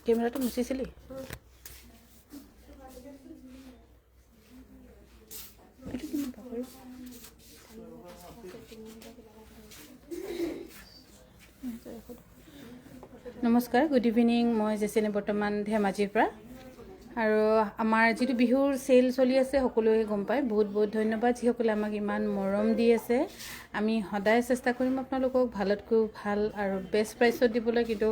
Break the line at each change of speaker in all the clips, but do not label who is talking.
কেমেৰাটো মুচিছিলি এইটো কিমান পাহৰি নমস্কাৰ গুড ইভিনিং মই জেচিনে বৰ্তমান ধেমাজিৰ পৰা আৰু আমাৰ যিটো বিহুৰ চেল চলি আছে সকলোৱে গম পায় বহুত বহুত ধন্যবাদ যিসকলে আমাক ইমান মৰম দি আছে আমি সদায় চেষ্টা কৰিম আপোনালোকক ভালতকৈ ভাল আৰু বেষ্ট প্ৰাইচত দিবলৈ কিন্তু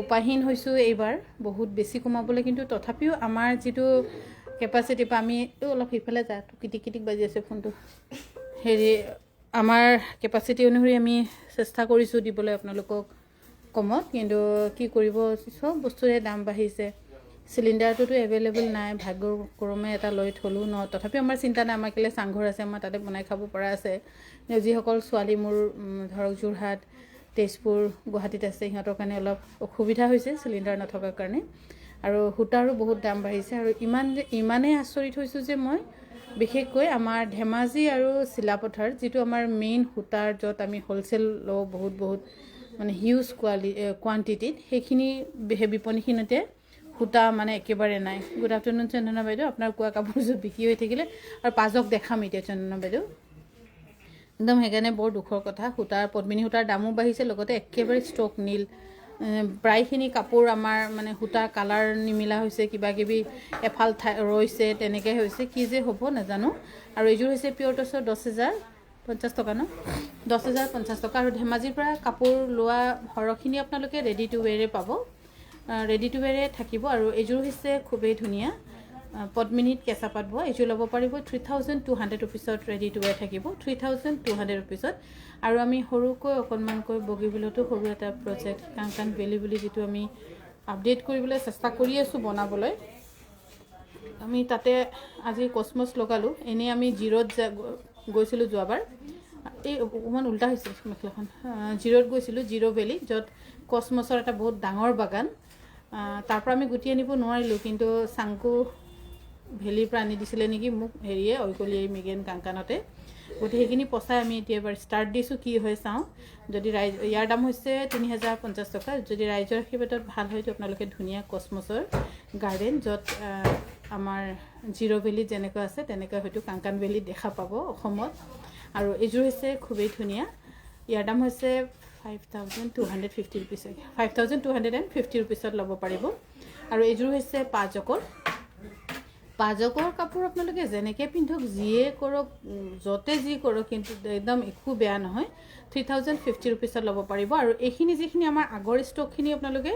উপায়হীন হৈছোঁ এইবাৰ বহুত বেছি কমাবলৈ কিন্তু তথাপিও আমাৰ যিটো কেপাচিটি বা আমি অলপ সিফালে যা কিটিক বাজি আছে ফোনটো হেৰি আমাৰ কেপাচিটি অনুসৰি আমি চেষ্টা কৰিছোঁ দিবলৈ আপোনালোকক কমত কিন্তু কি কৰিব চব বস্তুৰে দাম বাঢ়িছে চিলিণ্ডাৰটোতো এভেইলেবল নাই ভাগ্যৰ ক্ৰমে এটা লৈ থলোঁ ন তথাপিও আমাৰ চিন্তা নাই আমাৰ কেলৈ চাংঘৰ আছে আমাৰ তাতে বনাই খাব পৰা আছে যিসকল ছোৱালী মোৰ ধৰক যোৰহাট তেজপুৰ গুৱাহাটীত আছে সিহঁতৰ কাৰণে অলপ অসুবিধা হৈছে চিলিণ্ডাৰ নথকাৰ কাৰণে আৰু সূতাৰো বহুত দাম বাঢ়িছে আৰু ইমানেই আচৰিত হৈছোঁ যে মই বিশেষকৈ আমাৰ ধেমাজি আৰু চিলাপথাৰ যিটো আমাৰ মেইন সূতাৰ য'ত আমি হ'লচেল লওঁ বহুত মানে হিউজ কোৱান্টিটিত সেইখিনি বিপণীখিনিতে সূতা মানে একেবাৰে নাই গুড আফটাৰনুন চন্দনা বাইদেউ আপোনাৰ কোৱা কাপোৰযোৰ বিক্ৰী হৈ থাকিলে আৰু পাজক দেখাম এতিয়া চন্দনা বাইদেউ একদম সেইকাৰণে বৰ দুখৰ কথা সূতাৰ পদ্মিনী সূতাৰ দামো বাঢ়িছে লগতে একেবাৰে ষ্টক নীল প্ৰায়খিনি কাপোৰ আমাৰ মানে সূতা কালাৰ নিমিলা হৈছে কিবাকিবি এফাল ৰৈছে তেনেকৈ হৈছে কি যে হ'ব নাজানো আৰু এইযোৰ হৈছে পিয়ৰ টচৰ 10,050 টকা ন 10,050 টকা আৰু ধেমাজিৰ পৰা কাপোৰ লোৱা সৰহখিনি আপোনালোকে ৰেডি টু ৱেৰে পাব ৰেডি টু ৱেৰে থাকিব আৰু এইযোৰ হৈছে খুবেই ধুনীয়া পদ্মিনীত কেঁচা পাত বোৱা এইযোৰ ল'ব পাৰিব 3,200 ৰুপিছত ৰেডি টু ৱেৰ থাকিব 3,200 ৰুপিছত আৰু আমি সৰুকৈ অকণমানকৈ বগীবিলতো সৰু এটা প্ৰজেক্ট কাংকান ভেলী বুলি যিটো আমি আপডেট কৰিবলৈ চেষ্টা কৰি আছোঁ বনাবলৈ আমি তাতে আজি কসমছ লগালোঁ এনেই আমি জিৰ'ত গৈছিলোঁ যোৱাবাৰ এই অকণমান উল্টা হৈছে মেখেলাখন জিৰ'ত গৈছিলোঁ জিৰ' ভেলী য'ত কসমছৰ এটা বহুত ডাঙৰ বাগান তাৰ পৰা আমি গুটি আনিব নোৱাৰিলোঁ কিন্তু চাংকু ভেলীৰ পৰা আনি দিছিলে নেকি মোক হেৰিয়ে ঐকলি মিগেন কাংকানতে গতিকে সেইখিনি পচাই আমি এতিয়া এবাৰ ষ্টাৰ্ট দিছোঁ কি হয় চাওঁ যদি ইয়াৰ দাম হৈছে 3,050 টকা যদি ৰাইজৰ আশীৰ্বাদত ভাল হয়তো আপোনালোকে ধুনীয়া কসমছৰ গাৰ্ডেন য'ত আমাৰ জিৰ' ভেলীত যেনেকুৱা আছে তেনেকৈ হয়তো কাংকান ভেলীত দেখা পাব অসমত আৰু এইযোৰ হৈছে খুবেই ধুনীয়া ইয়াৰ দাম হৈছে 5,250 ৰুপিছ 5,250 ৰুপিছত ল'ব পাৰিব আৰু এইযোৰ হৈছে পাজকৰ কাপোৰ আপোনালোকে যেনেকৈ পিন্ধক যিয়ে কৰক য'তে যি কৰক কিন্তু একদম একো বেয়া নহয় 3,050 ৰুপিছত ল'ব পাৰিব আৰু এইখিনি যিখিনি আমাৰ আগৰ ষ্টকখিনি আপোনালোকে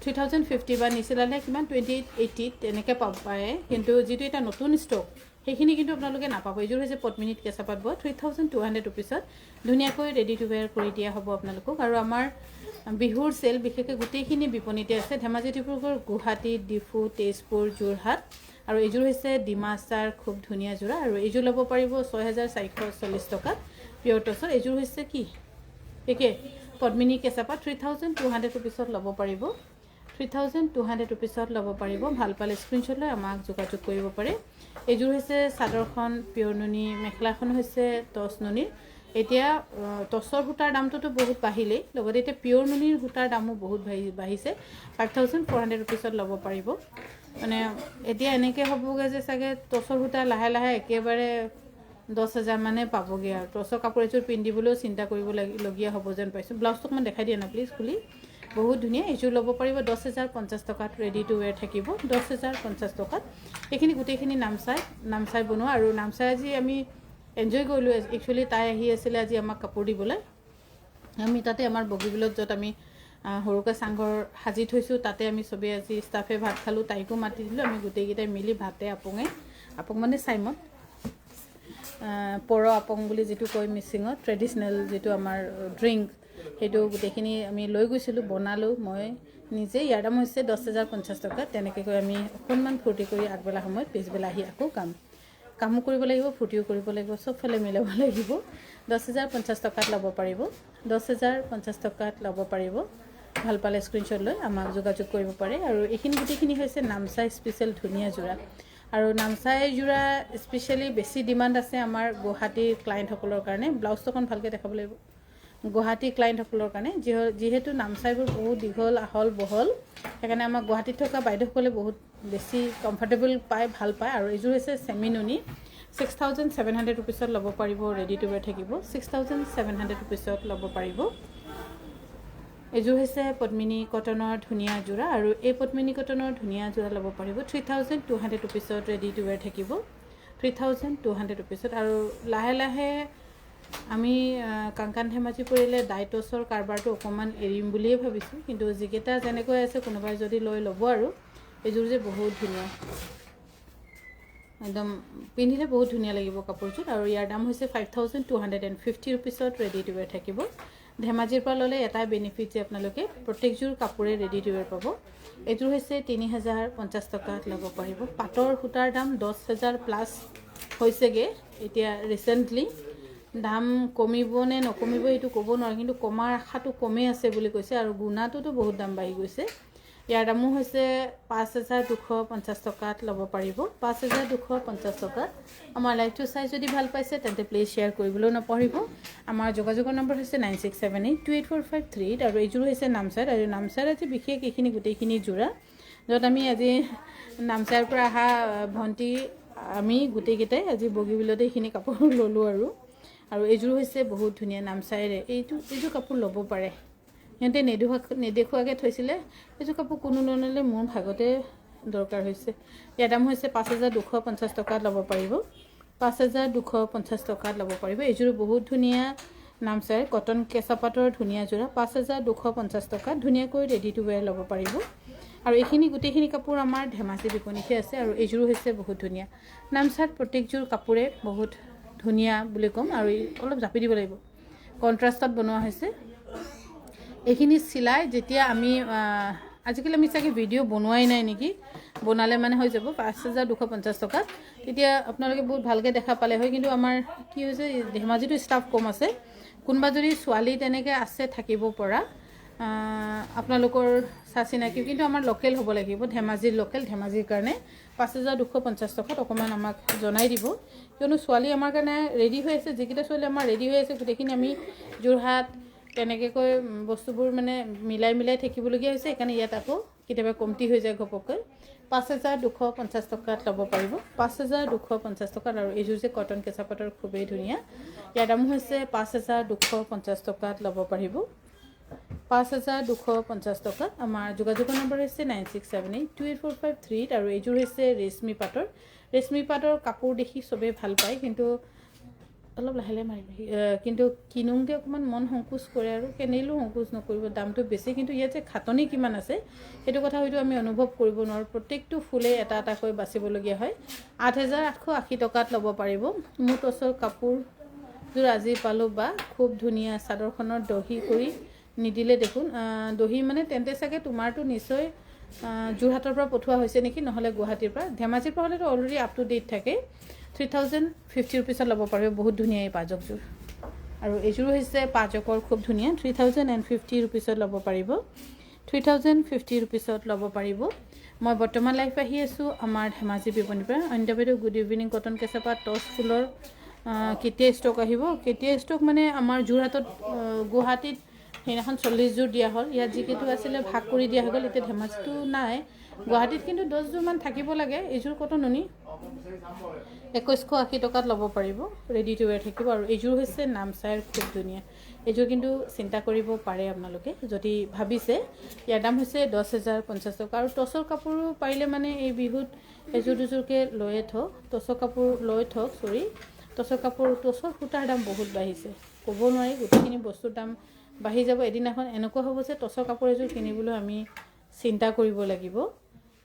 3,050 বা নিচিলালে কিমান 2880 তেনেকৈ পাব পাৰে কিন্তু যিটো এটা নতুন ষ্টক সেইখিনি কিন্তু আপোনালোকে নাপাব এইযোৰ হৈছে পদ্মিনীত কেঁচা পাত বোৱা 3,200 ৰুপিছত ধুনীয়াকৈ ৰেডি টু ৱেৰ কৰি দিয়া হ'ব আপোনালোকক আৰু আমাৰ বিহুৰ চেল বিশেষকৈ গোটেইখিনি বিপণীতে আছে ধেমাজি ডিব্ৰুগড় গুৱাহাটী ডিফু তেজপুৰ যোৰহাট আৰু এইযোৰ হৈছে ডিমাচাৰ খুব ধুনীয়া যোৰা আৰু এইযোৰ ল'ব পাৰিব 6,440 টকাত পিয়ৰ টচৰ এইযোৰ হৈছে কি একে পদ্মিনী কেঁচা পাত 3,200 ৰুপিছত ল'ব পাৰিব 3,200 ৰুপিছত ল'ব পাৰিব ভাল পালে স্ক্ৰীনশ্বট লৈ আমাক যোগাযোগ কৰিব পাৰে এইযোৰ হৈছে চাদৰখন পিয়ৰ নুনি মেখেলাখন হৈছে টচ নুনিৰ এতিয়া টচৰ সূতাৰ দামটোতো বহুত বাঢ়িলেই লগতে এতিয়া পিয়ৰ নুনিৰ সূতাৰ দামো বহুত বাঢ়িছে 5,400 ৰুপিছত ল'ব পাৰিব মানে এতিয়া এনেকৈ হ'বগৈ যে চাগে টচৰ সূতা লাহে লাহে একেবাৰে 10,000 মানে পাবগৈ আৰু টচৰ কাপোৰ এযোৰ পিন্ধিবলৈও চিন্তা কৰিবলগীয়া হ'ব যেন পাইছোঁ ব্লাউজটো অকণমান দেখাই দিয়া না প্লিজ খুলি বহুত ধুনীয়া এইযোৰ ল'ব পাৰিব 10,050 টকাত ৰেডি টু ৱেৰ থাকিব 10,050 টকাত এইখিনি গোটেইখিনি নামচাই বনোৱা আৰু নামচাই আজি আমি এনজয় কৰিলোঁ একচুৱেলি তাই আহি আছিলে আজি আমাক কাপোৰ দিবলৈ আমি তাতে আমাৰ বগীবিলত য'ত আমি সৰুকৈ চাংঘৰ সাজি থৈছোঁ তাতে আমি চবেই আজি ষ্টাফে ভাত খালোঁ তাইকো মাতি দিলোঁ আমি গোটেইকেইটাই মিলি ভাতে আপং মানে চাইমত আপং বুলি যিটো কয় মিচিঙত ট্ৰেডিশ্যনেল যিটো আমাৰ ড্ৰিংক সেইটো গোটেইখিনি আমি লৈ গৈছিলোঁ বনালোঁ মই নিজে ইয়াৰ দাম হৈছে 10,050 টকা তেনেকৈ কৈ আমি অকণমান ফূৰ্তি কৰি আগবেলা সময়ত পিছবেলা আহি আকৌ কামো কৰিব লাগিব ফূৰ্তিও কৰিব লাগিব চবফালে মিলাব লাগিব 10,050 টকাত ল'ব পাৰিব 10,050 টকাত ল'ব পাৰিব ভাল পালে স্ক্ৰীনশ্বট লৈ আমাক যোগাযোগ কৰিব পাৰে আৰু এইখিনি গোটেইখিনি হৈছে নামচাই স্পেচিয়েল ধুনীয়া যোৰা আৰু নামচাই যোৰা স্পেচিয়েলি বেছি ডিমাণ্ড আছে আমাৰ গুৱাহাটীৰ ক্লায়েণ্টসকলৰ কাৰণে ব্লাউজটো অকণ ভালকৈ দেখাব লাগিব গুৱাহাটী ক্লায়েণ্টসকলৰ কাৰণে যিহেতু নামচাইবোৰ বহুত দীঘল আহল বহল, সেইকাৰণে আমাৰ গুৱাহাটীত থকা বাইদেউসকলে বহুত বেছি কমফৰ্টেবল পায়, ভাল পায়। আৰু এইযোৰ হৈছে ছেমি নুনি, 6,700 ৰুপিছত ল'ব পাৰিব। ৰেডি টু ৱেৰ থাকিব, 6,700 ৰুপিছত ল'ব পাৰিব। এইযোৰ হৈছে পদ্মিনী কটনৰ ধুনীয়া যোৰা, আৰু এই পদ্মিনী কটনৰ ধুনীয়া যোৰা ল'ব পাৰিব 3,200 ৰুপিছত। ৰেডি টু ৱেৰ থাকিব 3,200 ৰুপিছত। আৰু লাহে লাহে আমি কাংকান ধেমাজি পৰিলে ডাইটছৰ কাৰবাৰটো অকণমান এৰিম বুলিয়ে ভাবিছোঁ, কিন্তু যিকেইটা যেনেকৈ আছে কোনোবাই যদি লৈ ল'ব। আৰু এইযোৰ যে বহুত ধুনীয়া, একদম পিন্ধিলে বহুত ধুনীয়া লাগিব কাপোৰযোৰ। আৰু ইয়াৰ দাম হৈছে 5,250 ৰুপিছত। ৰেডি টু ৱেৰ থাকিব। ধেমাজিৰ পৰা ল'লে এটাই বেনিফিট যে আপোনালোকে প্ৰত্যেকযোৰ কাপোৰে ৰেডি টু ৱেৰ পাব। এইযোৰ হৈছে 3,050 টকাত ল'ব পাৰিব। পাটৰ সূতাৰ দাম 10,000 প্লাছ হৈছেগৈ এতিয়া ৰিচেণ্টলি। দাম কমিব নে নকমিব সেইটো ক'ব নোৱাৰোঁ, কিন্তু কমাৰ আশাটো কমেই আছে বুলি কৈছে। আৰু গুণাটোতো বহুত দাম বাঢ়ি গৈছে। ইয়াৰ দামো হৈছে 5,250 টকাত ল'ব পাৰিব। 5,250 টকাত। আমাৰ লাইভটো চাই যদি ভাল পাইছে তেন্তে প্লিজ শ্বেয়াৰ কৰিবলৈও নপাহৰিব। আমাৰ যোগাযোগৰ নম্বৰ হৈছে 9678284538। আৰু এইযোৰ হৈছে নামচাইত। আৰু নামচাইত আজি বিশেষ এইখিনি গোটেইখিনি যোৰা, য'ত আমি আজি নামচাইৰ পৰা অহা ভণ্টি আমি গোটেইকেইটাই আজি বগীবিলতে এইখিনি কাপোৰ ল'লোঁ। আৰু এইযোৰ হৈছে বহুত ধুনীয়া নামচাইৰে। এইযোৰ কাপোৰ ল'ব পাৰে, সিহঁতে নেদেখুৱাকৈ থৈছিলে। এইযোৰ কাপোৰ কোনো নল'লে মোৰ ভাগতে দৰকাৰ হৈছে। ইয়াৰ দাম হৈছে 5,250 টকাত ল'ব পাৰিব। 5,250 টকাত ল'ব পাৰিব। এইযোৰ বহুত ধুনীয়া নামচাইৰ কটন কেঁচা পাটৰ ধুনীয়া যোৰা, 5,250 টকাত ধুনীয়াকৈ ৰেডি টু ৱেৰ ল'ব পাৰিব। আৰু এইখিনি গোটেইখিনি কাপোৰ আমাৰ ধেমাজি বিপণীতে আছে। আৰু এইযোৰো হৈছে বহুত ধুনীয়া। নামচাইত প্ৰত্যেকযোৰ কাপোৰে বহুত ধুনীয়া বুলি ক'ম। আৰু অলপ জাপি দিব লাগিব, কণ্ট্ৰাষ্টত বনোৱা হৈছে। এইখিনি চিলাই যেতিয়া আমি আজিকালি আমি চাগে ভিডিঅ' বনোৱাই নাই নেকি, বনালে মানে হৈ যাব 5,250 টকাত। তেতিয়া আপোনালোকে বহুত ভালকৈ দেখা পালে হয়। কিন্তু আমাৰ কি হৈছে, ধেমাজিটো ষ্টাফ কম আছে। কোনোবা যদি ছোৱালী তেনেকৈ আছে থাকিব পৰা আপোনালোকৰ চিনাকি, কিন্তু আমাৰ লোকেল হ'ব লাগিব, ধেমাজিৰ লোকেল। ধেমাজিৰ কাৰণে 5,250 টকাত অকণমান আমাক জনাই দিব, কিয়নো ছোৱালী আমাৰ কাৰণে ৰেডি হৈ আছে। যিকেইটা ছোৱালী আমাৰ ৰেডি হৈ আছে গোটেইখিনি আমি যোৰহাট তেনেকৈ বস্তুবোৰ মানে মিলাই থাকিবলগীয়া হৈছে। সেইকাৰণে ইয়াত আকৌ কেতিয়াবা কমতি হৈ যায় ঘপককৈ। 5,250 টকাত ল'ব পাৰিব। 5,250 টকাত। আৰু এইযোৰ যে কটন কেঁচা পাটৰ খুবেই ধুনীয়া, ইয়াৰ দাম হৈছে 5,250 টকাত ল'ব পাৰিব। 5,250 টকাত। আমাৰ যোগাযোগৰ নম্বৰ হৈছে 9678284538। আৰু এইযোৰ হৈছে ৰেশমী পাটৰ। ৰেশমী পাটৰ কাপোৰ দেখি চবেই ভাল পায়, কিন্তু অলপ লাহে লাহে মাৰিব, কিন্তু কিনোতে অকণমান মন সংকোচ কৰে। আৰু কেনেলৈও সংকোচ নকৰিব, দামটো বেছি। কিন্তু ইয়াত যে খাটনি কিমান আছে সেইটো কথা হয়তো আমি অনুভৱ কৰিব নোৱাৰোঁ। প্ৰত্যেকটো ফুলে এটা এটাকৈ বাচিবলগীয়া হয়। 8,880 টকাত ল'ব পাৰিব। মোৰ টচৰ কাপোৰযোৰ আজি পালোঁ বা খুব ধুনীয়া। চাদৰখনৰ দহি কৰি নিদিলে দেখোন, দহি মানে তেন্তে চাগে তোমাৰতো নিশ্চয় যোৰহাটৰ পৰা পঠোৱা হৈছে নেকি, নহ'লে গুৱাহাটীৰ পৰা। ধেমাজিৰ পৰা হ'লেতো অলৰেডি আপ টু ডেট থাকে। 3,050 ৰুপিছত ল'ব পাৰিব। বহুত ধুনীয়া এই পাজকযোৰ। আৰু এইযোৰো হৈছে পাজকৰ খুব ধুনীয়া, 3,050 ৰুপিছত ল'ব পাৰিব। 3,050 ৰুপিছত ল'ব পাৰিব। মই বৰ্তমান লাইভ আহি আছোঁ আমাৰ ধেমাজি বিপণীৰ পৰা। অন্য বাইদেউ গুড ইভিনিং। কটন কেঁচা পাট টচ ফুলৰ কেতিয়া ষ্টক আহিব? কেতিয়া ষ্টক মানে আমাৰ যোৰহাটত গুৱাহাটীত সেইদিনাখন 40 যোৰ দিয়া হ'ল। ইয়াত যিকেইটো আছিলে ভাগ কৰি দিয়া হৈ গ'ল। এতিয়া ধেমাজিটো নাই, গুৱাহাটীত কিন্তু 10 যোৰমান থাকিব লাগে। এইযোৰ কটন নুনি 2,180 টকাত ল'ব পাৰিব। ৰেডি টু ৱেৰ থাকিব। আৰু এইযোৰ হৈছে নামচাইৰ খুব ধুনীয়া। এইযোৰ কিন্তু চিন্তা কৰিব পাৰে আপোনালোকে যদি ভাবিছে। ইয়াৰ দাম হৈছে 10,050 টকা। আৰু টচৰ কাপোৰো পাৰিলে মানে এই বিহুত এযোৰ দুযোৰকৈ লৈয়ে থওক। টচৰ কাপোৰ লৈ থওক। টচৰ সূতাৰ দাম বহুত বাঢ়িছে, ক'ব নোৱাৰি। গোটেইখিনি বস্তুৰ দাম বাঢ়ি যাব। এদিনাখন এনেকুৱা হ'ব যে টচৰ কাপোৰ এযোৰ কিনিবলৈ আমি চিন্তা কৰিব লাগিব।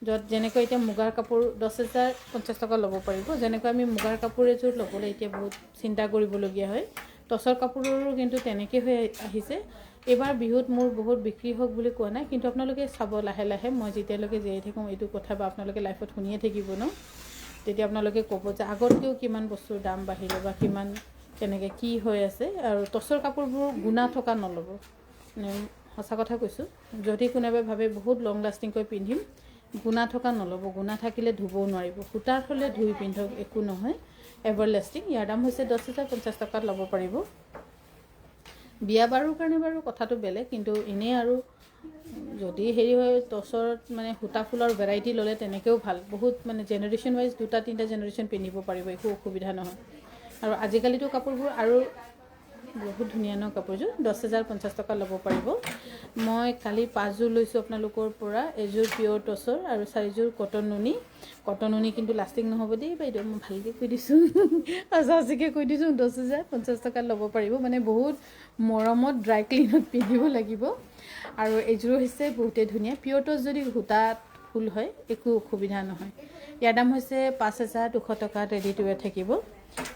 য'ত যেনেকৈ এতিয়া মুগাৰ কাপোৰ 10,050 টকা ল'ব পাৰিব, যেনেকৈ আমি মুগাৰ কাপোৰ এযোৰ ল'বলৈ এতিয়া বহুত চিন্তা কৰিবলগীয়া হয়। টচৰ কাপোৰৰো কিন্তু তেনেকৈ হৈ আহিছে। এইবাৰ বিহুত মোৰ বহুত বিক্ৰী হওক বুলি কোৱা নাই, কিন্তু আপোনালোকে চাব লাহে লাহে। মই যেতিয়ালৈকে জীয়াই থাকোঁ এইটো কথা বা আপোনালোকে লাইফত শুনিয়ে থাকিব ন, তেতিয়া আপোনালোকে ক'ব যে আগতকৈও কিমান বস্তুৰ দাম বাঢ়িলে বা কিমান কেনেকৈ কি হৈ আছে। আৰু টচৰ কাপোৰবোৰ গুণা থকা নল'ব, সঁচা কথা কৈছোঁ। যদি কোনোবাই ভাবে বহুত লং লাষ্টিংকৈ পিন্ধিম, গুণা থকা নল'ব। গুণা থাকিলে ধুবও নোৱাৰিব। সূতাৰ হ'লে ধুই পিন্ধক, একো নহয়, এভাৰ লাষ্টিং। ইয়াৰ দাম হৈছে 10,050 টকাত ল'ব পাৰিব। বিয়া বাৰুৰ কাৰণে বাৰু কথাটো বেলেগ, কিন্তু এনেই আৰু যদি হেৰি হয় টচৰত মানে সূতা ফুলৰ ভেৰাইটি ল'লে তেনেকৈও ভাল, বহুত মানে জেনেৰেশ্যন ৱাইজ 2-3টা জেনেৰেশ্যন পিন্ধিব পাৰিব, একো অসুবিধা নহয়। আৰু আজিকালিতো কাপোৰবোৰ আৰু বহুত ধুনীয়া ন কাপোৰযোৰ, 10,050 টকা ল'ব পাৰিব। মই কালি 5যোৰ লৈছোঁ আপোনালোকৰ পৰা, এযোৰ পিয়ৰ টচৰ আৰু 4যোৰ কটন নুনি। কটন নুনি কিন্তু লাষ্টিং নহ'ব দেই বাইদেউ, মই ভালকৈ কৈ দিছোঁ, সঁচাকৈ কৈ দিছোঁ। 10,050 টকাত ল'ব পাৰিব, মানে বহুত মৰমত ড্ৰাই ক্লিনত পিন্ধিব লাগিব। আৰু এইযোৰো হৈছে বহুতেই ধুনীয়া, পিয়ৰ টচ যদি সূতাত ফুল হয় একো অসুবিধা নহয়। ইয়াৰ দাম হৈছে 5,200 টকাত ৰেডি টু ৱেৰ থাকিব।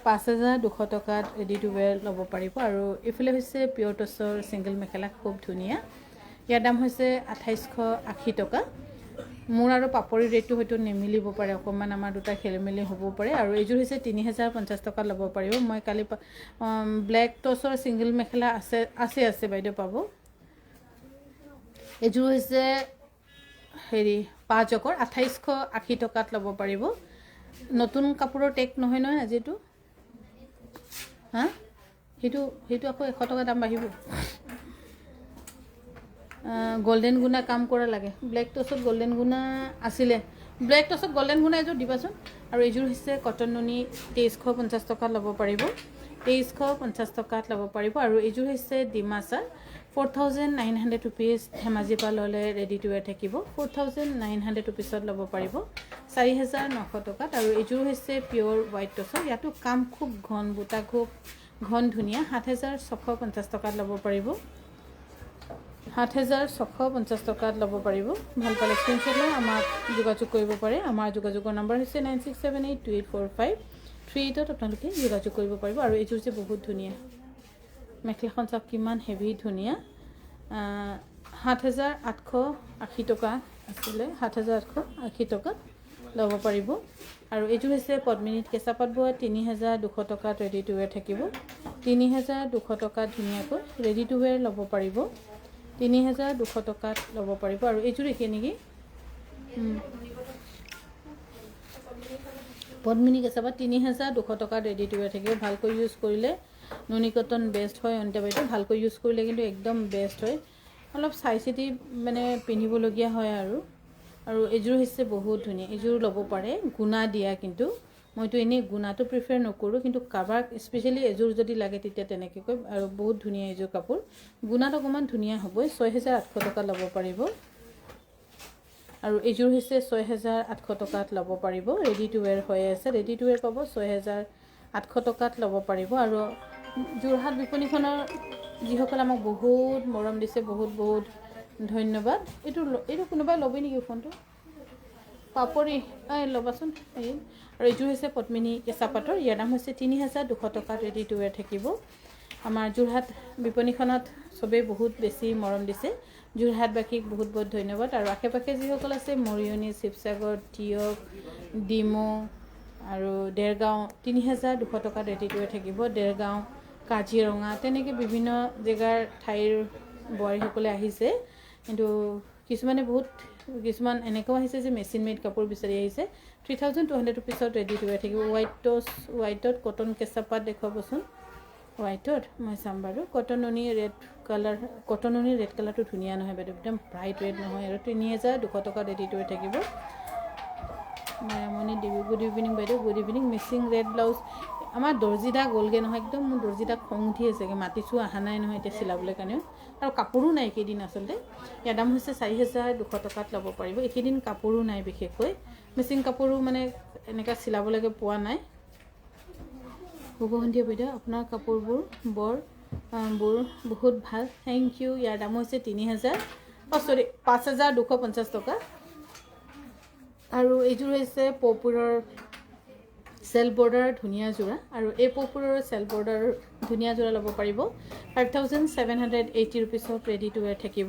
5,200 টকাত ৰেডি টু ৱেৰ ল'ব পাৰিব। আৰু এইফালে হৈছে পিয়ৰ টচৰ ছিংগল মেখেলা, খুব ধুনীয়া। ইয়াৰ দাম হৈছে 2,880 টকা। মোৰ আৰু পাপৰিৰ ৰেটটো হয়তো নিমিলিব পাৰে, অকণমান আমাৰ দুটা খেলিমেলি হ'ব পাৰে। আৰু এইযোৰ হৈছে 3,050 টকাত ল'ব পাৰিব। মই কালি ব্লেক টচৰ ছিংগল মেখেলা আছে বাইদেউ পাব। এইযোৰ হৈছে হেৰি 5 অকৰ 2,880 টকাত ল'ব পাৰিব। নতুন কাপোৰৰ টেগ নহয় নহয় আজিতো, হা সেইটো আকৌ 100 টকা দাম বাঢ়িব। গল্ডেন গুণা কাম কৰা লাগে, ব্লেক টচত গল্ডেন গুণা আছিলে, ব্লেক টচত গল্ডেন গুণা এযোৰ দিবাচোন। আৰু এইযোৰ হৈছে কটন নুনি, 2,350 টকাত ল'ব পাৰিব। 2,350 টকাত ল'ব পাৰিব। আৰু এইযোৰ হৈছে ডিমাছা, 4,900 ৰুপিজ ধেমাজিৰ পৰা ল'লে ৰেডি টু ৱেৰ থাকিব। 4,900 ৰুপিজত ল'ব পাৰিব, 4,900 টকাত। আৰু এইযোৰ হৈছে পিয়ৰ হোৱাইট টচৰ, ইয়াতো কাম খুব ঘন, বুটা খুব ঘন ধুনীয়া, 7,650 টকাত ল'ব পাৰিব। 7,650 টকাত ল'ব পাৰিব। ভাল পালে স্ক্ৰীনশ্বট লৈ আমাক যোগাযোগ কৰিব পাৰে। আমাৰ যোগাযোগৰ নম্বৰ হৈছে 9678284538। আপোনালোকে যোগাযোগ কৰিব পাৰিব। আৰু এইযোৰ যে বহুত ধুনীয়া মেখেলাখন, চাওক কিমান হেভি ধুনীয়া। 7,880 টকা আছিলে, 7,880 টকাত ল'ব পাৰিব। আৰু এইযোৰ হৈছে পদ্মিনীত কেঁচা পাত বোৱা, 3,200 টকাত ৰেডি টু ৱেৰ থাকিব। 3,200 টকাত ধুনীয়াকৈ ৰেডি টু ৱেৰ ল'ব পাৰিব। 3,200 টকাত ল'ব পাৰিব। আৰু এইযোৰ একে নেকি, পদ্মিনী কেঁচা পাত, 3,200 টকাত ৰেডি টু ৱেৰ থাকিব। ভালকৈ ইউজ কৰিলে, নুনি কটন বেষ্ট হয় অনিতা বাইদেউ, ভালকৈ ইউজ কৰিলে কিন্তু একদম বেষ্ট হয়। অলপ চাই চিতি মানে পিন্ধিবলগীয়া হয়। আৰু এইযোৰ হৈছে বহুত ধুনীয়া, এইযোৰ ল'ব পাৰে, গুণা দিয়া। কিন্তু মইতো এনেই গুণাটো প্ৰিফাৰ নকৰোঁ, কিন্তু কাৰোবাক স্পেচিয়েলি এযোৰ যদি লাগে তেতিয়া তেনেকৈ কয়। আৰু বহুত ধুনীয়া এইযোৰ কাপোৰ, গুণাত অকণমান ধুনীয়া হ'বই। 6,800 টকা ল'ব পাৰিব। আৰু এইযোৰ হৈছে 6,800 টকাত ল'ব পাৰিব, ৰেডি টু ৱেৰ হৈ আছে, ৰেডি টু ৱেৰ পাব, 6,800 টকাত ল'ব পাৰিব। আৰু যোৰহাট বিপণীখনৰ যিসকলে আমাক বহুত মৰম দিছে, বহুত বহুত ধন্যবাদ। এইটো কোনোবাই ল'বি নেকি ফোনটো, পাপৰি ল'বাচোন। আৰু এইযোৰ হৈছে পদ্মিনী কেঁচা পাতৰ, ইয়াৰ দাম হৈছে 3,200 টকাত ৰেডি টু ৱেৰ থাকিব। আমাৰ যোৰহাট বিপণীখনত চবেই বহুত বেছি মৰম দিছে, যোৰহাটবাসীক বহুত বহুত ধন্যবাদ। আৰু আশে পাশে যিসকল আছে, মৰিয়নি, শিৱসাগৰ, তিয়ক, ডিমৌ আৰু দেৰগাঁও, 3,200 টকাত ৰেডি টু ৱেৰ থাকিব। দেৰগাঁও, কাজিৰঙা, তেনেকৈ বিভিন্ন জেগাৰ ঠাইৰ বোৱাৰীসকলে আহিছে। কিন্তু কিছুমান এনেকুৱাও আহিছে যে মেচিন মেড কাপোৰ বিচাৰি আহিছে। 3,200 ৰুপিজত ৰেডি টু ৱেৰ থাকিব। হোৱাইটত কটন কেঁচা পাত দেখুৱাবচোন। হোৱাইটত মই চাম বাৰু। কটন নুনি ৰেড কালাৰটো ধুনীয়া নহয় বাইদেউ, একদম ব্ৰাইট ৰেড নহয়। আৰু 3,200 টকাত ৰেডি টু ৱেৰ থাকিব। মায়ামণি দেৱী, গুড ইভিনিং বাইদেউ, good evening. Mising red blouse, আমাৰ দৰ্জিদা গ'লগৈ নহয়, একদম মোৰ দৰ্জিদা খং উঠি আছেগৈ, মাতিছোঁ অহা নাই নহয় এতিয়া চিলাবলৈ কাৰণেও। আৰু কাপোৰো নাই এইকেইদিন আচলতে। ইয়াৰ দাম হৈছে 4,200 টকাত ল'ব পাৰিব। এইকেইদিন কাপোৰো নাই, বিশেষকৈ মিচিং কাপোৰো মানে এনেকৈ চিলাবলৈকে পোৱা নাই। শুভ সন্ধিয়া বাইদেউ, আপোনাৰ কাপোৰবোৰ বহুত ভাল, থেংক ইউ। ইয়াৰ দাম হৈছে 5,250 টকা। আৰু এইযোৰ হৈছে পপুৰৰ চেল বৰ্ডাৰ ধুনীয়া যোৰা। আৰু এই পপুৰৰ চেল বৰ্ডাৰ ধুনীয়া যোৰা ল'ব পাৰিব। 5,780 ৰুপিজত ৰেডি টু ৱেৰ থাকিব।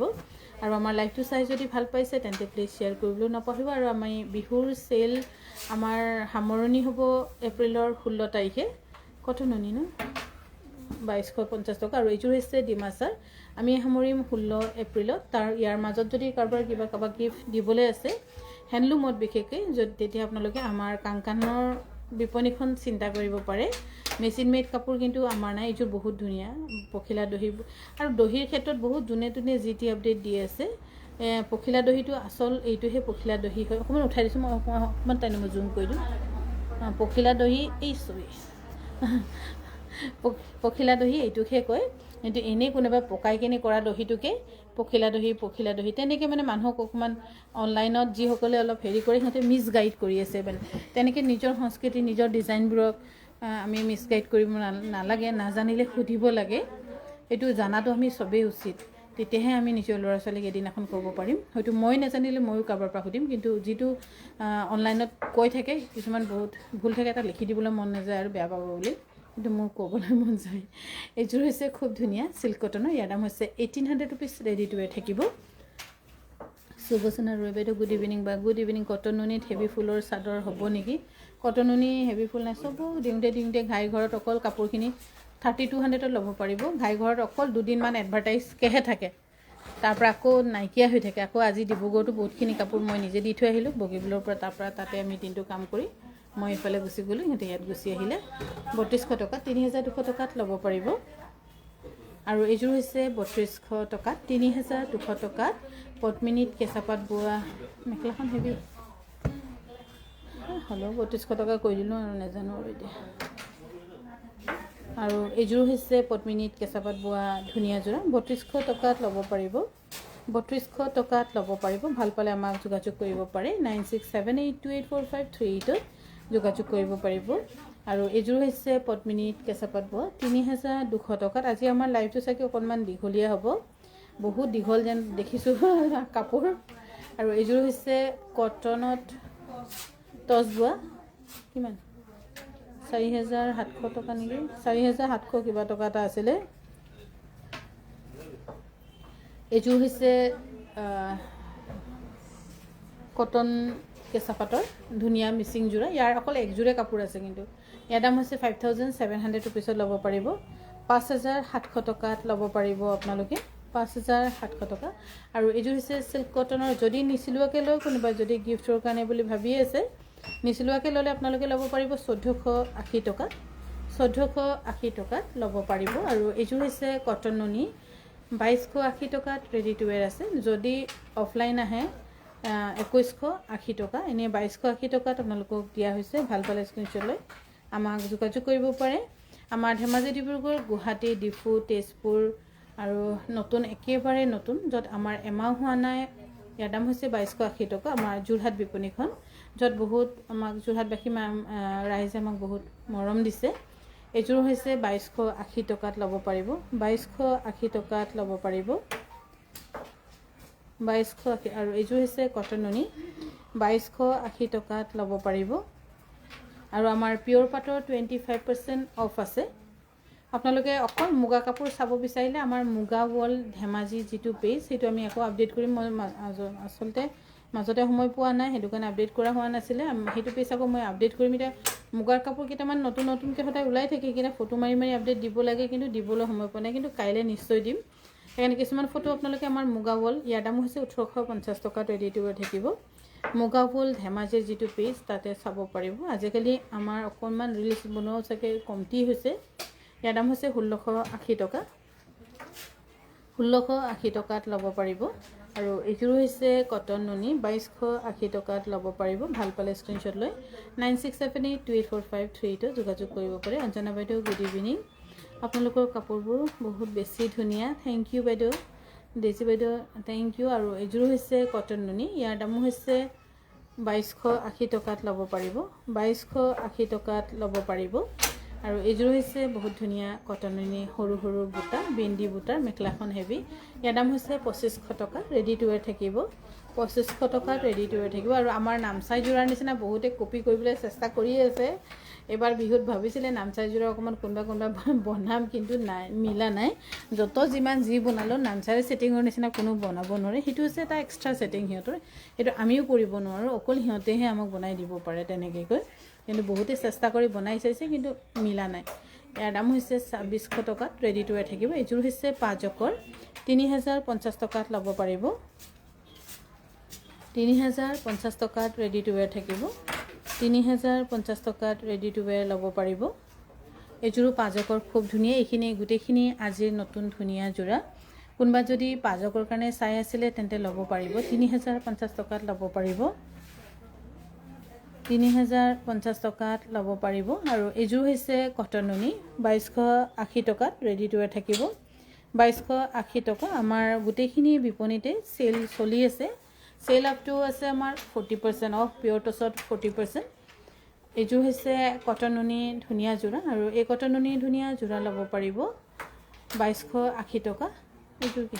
আৰু আমাৰ লাইভটো চাই যদি ভাল পাইছে তেন্তে প্লিজ শ্বেয়াৰ কৰিবলৈ নাপাহৰিব। আৰু আমি বিহুৰ চেল আমাৰ সামৰণি হ'ব এপ্ৰিলৰ 16 তাৰিখে। কটন নুনি ন, 2,250 টকা। আৰু এইযোৰ হৈছে ডিমাছাৰ, আমি সামৰিম 16 এপ্ৰিলত। ইয়াৰ মাজত যদি কাৰোবাৰ কাৰোবাক গিফ্ট দিবলৈ আছে হেণ্ডলুমত বিশেষকৈ, তেতিয়া আপোনালোকে আমাৰ কাংকানৰ বিপণীখন চিন্তা কৰিব পাৰে। মেচিন মেড কাপোৰ কিন্তু আমাৰ নাই। এইযোৰ বহুত ধুনীয়া পখিলা দহি, আৰু দহিৰ ক্ষেত্ৰত বহুত যোনে তোনে যি টি আপডেট দি আছে। পখিলা দহিটো আচল এইটোহে পখিলা দহি হয়। অকণমান উঠাই দিছোঁ মই, অকণমান টাইম মই জুম কৰি দিওঁ। পখিলা দহি পখিলা দহি এইটোকহে কয়, কিন্তু এনেই কোনোবাই পকাই কিনে কৰা দহিটোকে পখিলা দহি তেনেকৈ মানে মানুহক অকণমান অনলাইনত যিসকলে অলপ হেৰি কৰে সিহঁতে মিছগাইড কৰি আছে। মানে তেনেকৈ নিজৰ সংস্কৃতি নিজৰ ডিজাইনবোৰক আমি মিছগাইড কৰিব নালাগে, নাজানিলে সুধিব লাগে। এইটো জানাটো আমি চবেই উচিত, তেতিয়াহে আমি নিজৰ ল'ৰা ছোৱালীক এদিনাখন ক'ব পাৰিম। হয়তো মই নাজানিলে ময়ো কাৰোবাৰ পৰা সুধিম, কিন্তু যিটো অনলাইনত কৈ থাকে কিছুমান বহুত ভুল থাকে, তাত লিখি দিবলৈ মন নাযায় আৰু বেয়া পাব বুলি, কিন্তু মোৰ ক'বলৈ মন যায়। এইযোৰ হৈছে খুব ধুনীয়া চিল্ক কটনৰ, ইয়াৰ দাম হৈছে 1800 ৰুপিজ, ৰেডি টু ৱেৰ থাকিব। সুবচনা ৰয় বাইদেউ গুড ইভিনিং বা গুড ইভিনিং। কটন নুনিত হেভি ফুলৰ চাদৰ হ'ব নেকি? কটন নুনি হেভি ফুল নাই, চব দিওঁতে ঘাই ঘৰত অকল কাপোৰখিনি 3200ত ল'ব পাৰিব। ঘাই ঘৰত অকল দুদিনমান এডভাৰটাইজকেহে থাকে, তাৰপৰা আকৌ নাইকিয়া হৈ থাকে। আকৌ আজি ডিব্ৰুগড়তো বহুতখিনি কাপোৰ মই নিজে দি থৈ আহিলোঁ বগীবিলৰ পৰা, তাৰপৰা তাতে আমি দিনটো কাম কৰি মই এইফালে গুচি গ'লোঁ, সিহঁতে ইয়াত গুচি আহিলে। 3200 টকাত 3200 টকাত ল'ব পাৰিব। আৰু এইযোৰ হৈছে 3200 টকাত 3200 টকাত পদ্মিনীত কেঁচাপাত বোৱা মেখেলাখন হেভি হ'লেও 3200 টকা কৰি দিলোঁ আৰু নাজানো আৰু এতিয়া। আৰু এইযোৰ হৈছে পদ্মিনীত কেঁচাপাত বোৱা ধুনীয়া যোৰা, 3200 টকাত ল'ব পাৰিব। 3200 টকাত ল'ব পাৰিব। ভাল পালে আমাক যোগাযোগ কৰিব পাৰে 9678284538ত যোগাযোগ কৰিব পাৰিব। আৰু এইযোৰ হৈছে পদ্মিনীত কেঁচাপাত বোৱা 3200 টকাত। আজি আমাৰ লাইভটো চাগে অকণমান দীঘলীয়া হ'ব, বহুত দীঘল যেন দেখিছোঁ কাপোৰ। আৰু এইযোৰ হৈছে কটনত টচ বোৱা, কিমান 4700 টকা নেকি, 4700 কিবা টকা এটা আছিলে। এইযোৰ হৈছে কটন কেঁচাপাতৰ ধুনীয়া মিচিং যোৰা, ইয়াৰ অকল একযোৰে কাপোৰ আছে, কিন্তু ইয়াৰ দাম হৈছে 5700 ৰুপিছত ল'ব পাৰিব। 5700 টকাত ল'ব পাৰিব আপোনালোকে, 5700 টকা। আৰু এইযোৰ হৈছে চিল্ক কটনৰ, যদি নিচিলোৱাকৈ লয় কোনোবাই, যদি গিফ্টৰ কাৰণে বুলি ভাবি আছে নিচিলোৱাকৈ ল'লে আপোনালোকে ল'ব পাৰিব 1480 টকা, 1480 টকাত ল'ব পাৰিব। আৰু এইযোৰ হৈছে কটন নুনি 2280 টকাত ৰেডি টু ৱেৰ আছে। যদি অফলাইন আহে 2180 টকা, এনেই 2280 টকাত আপোনালোকক দিয়া হৈছে। ভাল পালে স্ক্ৰীনশ্বট লৈ আমাক যোগাযোগ কৰিব পাৰে। আমাৰ ধেমাজি, ডিব্ৰুগড়, গুৱাহাটী, ডিফু, তেজপুৰ আৰু নতুন একেবাৰে নতুন, য'ত আমাৰ এমাহ হোৱা নাই, ইয়াৰ দাম হৈছে 2280 টকা। আমাৰ যোৰহাট বিপণীখন, য'ত বহুত আমাক যোৰহাটবাসী ৰাইজে আমাক বহুত মৰম দিছে। এইযোৰ হৈছে 2280 টকাত ল'ব পাৰিব, 2280 টকাত ল'ব পাৰিব, 2280। আৰু এইযোৰ হৈছে কটন নুনি 2280 টকাত ল'ব পাৰিব। আৰু আমাৰ পিয়ৰ পাটৰ 25% অফ আছে। আপোনালোকে অকল মুগা কাপোৰ চাব বিচাৰিলে আমাৰ মুগা ৱৰ্ল্ড ধেমাজি যিটো পেজ, সেইটো আমি আকৌ আপডেট কৰিম। মই আচলতে মাজতে সময় পোৱা নাই, সেইটো কাৰণে আপডেট কৰা হোৱা নাছিলে। সেইটো পেজ আকৌ মই আপডেট কৰিম। এতিয়া মুগাৰ কাপোৰ কেইটামান নতুনকৈ সদায় ওলাই থাকে, সেইকেইটা ফটো মাৰি আপডেট দিব লাগে, কিন্তু দিবলৈ সময় পোৱা নাই, কিন্তু কাইলৈ নিশ্চয় দিম। সেইকাৰণে কিছুমান ফটো আপোনালোকে আমাৰ মুগা ৱৰ্ল্ড, ইয়াৰ দাম হৈছে 1850 টকাত ৰেডি টু ৱেৰ থাকিব। মুগা ৱৰ্ল্ড ধেমাজিৰ যিটো পেজ, তাতে চাব পাৰিব। আজিকালি আমাৰ অকণমান ৰিলচ বনোৱাও চাগে কমতি হৈছে। ইয়াৰ দাম হৈছে 1680 টকা, 1680 টকাত ল'ব পাৰিব। আৰু এইযোৰ হৈছে কটন নুনি 2280 টকাত ল'ব পাৰিব। ভাল পালে স্ক্ৰীনশ্বট লৈ 9678284538ত যোগাযোগ কৰিব পাৰে। অঞ্জনা বাইদেউ গুড ইভিনিং। আপোনালোকৰ কাপোৰবোৰ বহুত বেছি ধুনীয়া, থেংক ইউ বাইদেউ। ডেজি বাইদেউ থেংক ইউ। আৰু এইযোৰ হৈছে কটন নুনি, ইয়াৰ দামো হৈছে 2280 টকাত ল'ব পাৰিব, 2280 টকাত ল'ব পাৰিব। আৰু এইযোৰ হৈছে বহুত ধুনীয়া কটন নুনি, সৰু সৰু বুটা, বিন্দি বুটাৰ মেখেলাখন হেভি। ইয়াৰ দাম হৈছে 2500 টকা, ৰেডি টু ৱেৰ থাকিব, 2500 টকাত ৰেডি টু ৱেৰ থাকিব। আৰু আমাৰ নামচাই যোৰাৰ নিচিনা বহুতে কপি কৰিবলৈ চেষ্টা কৰি আছে। এইবাৰ বিহুত ভাবিছিলে নামচাই যোৰা অকণমান কোনোবা বনাম, কিন্তু নাই, মিলা নাই। যত যিমান যি বনালেও নামচাই ছেটিঙৰ নিচিনা কোনো বনাব নোৱাৰে। সেইটো হৈছে এটা এক্সট্ৰা ছেটিং সিহঁতৰ, সেইটো আমিও কৰিব নোৱাৰোঁ, অকল সিহঁতেহে আমাক বনাই দিব পাৰে তেনেকৈ কৈ। কিন্তু বহুতে চেষ্টা কৰি বনাই চাইছে, কিন্তু মিলা নাই। ইয়াৰ দাম হৈছে 2600 টকাত ৰেডি টু ৱেৰ থাকিব। এইযোৰ হৈছে পাঁচকৰ 3050 টকাত ল'ব পাৰিব, 3050 টকাত ৰেডি টু ৱেৰ থাকিব। 3050 টকাত ৰেডি টু ৱেৰ ল'ব পাৰিব। এইযোৰো পাজকৰ খুব ধুনীয়া। এইখিনি গোটেইখিনি আজিৰ নতুন ধুনীয়া যোৰা। কোনোবা যদি পাজকৰ কাৰণে চাই আছিলে তেন্তে ল'ব পাৰিব। 3050 টকাত ল'ব পাৰিব। 3050 টকাত ল'ব পাৰিব। আৰু এইযোৰ হৈছে কটন নুনি, 2280 টকাত ৰেডি টু ৱেৰ থাকিব। 2280 টকা। আমাৰ গোটেইখিনি বিপণীতে চেল চলি আছে। চেল আপটো আছে আমাৰ 40% অফ, পিয়ৰ টছত 40%। এইযোৰ হৈছে কটন নুনি ধুনীয়া যোৰা, আৰু এই কটন নুনি ধুনীয়া যোৰা ল'ব পাৰিব 2280 টকা। এইযোৰ কি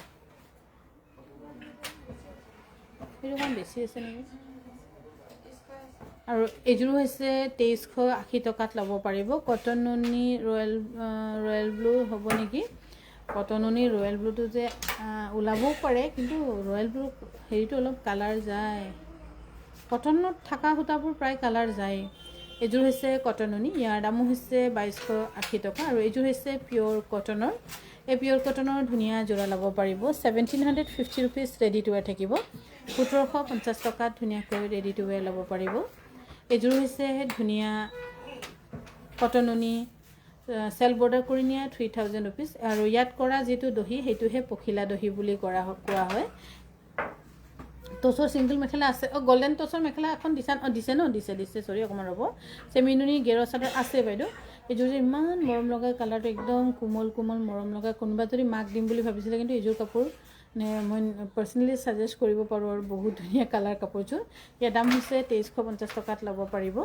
এইটো অকণ বেছি আছে নেকি? আৰু এইযোৰ হৈছে 2380 টকাত ল'ব পাৰিব। কটন নুনি ৰয়েল ব্লু হ'ব নেকি? কটন নুনি ৰয়েল ব্লুটো যে ওলাবও পাৰে, কিন্তু ৰয়েল ব্লু হেৰিটো অলপ কালাৰ যায়। কটনত থকা সূতাবোৰ প্ৰায় কালাৰ যায়। এইযোৰ হৈছে কটন নুনি, ইয়াৰ দামো হৈছে 2280 টকা। আৰু এইযোৰ হৈছে পিয়'ৰ কটনৰ। এই পিয়'ৰ কটনৰ ধুনীয়া যোৰা ল'ব পাৰিব। 1750 ৰুপিজ ৰেডি টু ৱেৰ থাকিব। 1750 টকাত ধুনীয়াকৈ ৰেডি টু ৱেৰ ল'ব পাৰিব। এইযোৰ হৈছে ধুনীয়া কটন নুনি, চেল্ফ বৰ্ডাৰ কৰি নিয়া 3000 ৰুপিজ। আৰু ইয়াত কৰা যিটো দহি সেইটোহে পখিলা দহি বুলি কোৱা হয়। টচৰ ছিংগল মেখেলা আছে। গল্ডেন টচৰ মেখেলা এখন দিছে চৰি অকণমান ৰ'ব। চেমিনুনি গেৰ চাদৰ আছে বাইদেউ। এইযোৰ যে ইমান মৰম লগা কালাৰটো, একদম কোমল কোমল মৰম লগা। কোনোবা যদি মাক দিম বুলি ভাবিছিলে, কিন্তু এইযোৰ কাপোৰ মই পাৰ্চনেলি ছাজেষ্ট কৰিব পাৰোঁ। আৰু বহুত ধুনীয়া কালাৰ কাপোৰযোৰ। ইয়াৰ দাম হৈছে 2350 টকাত ল'ব পাৰিব।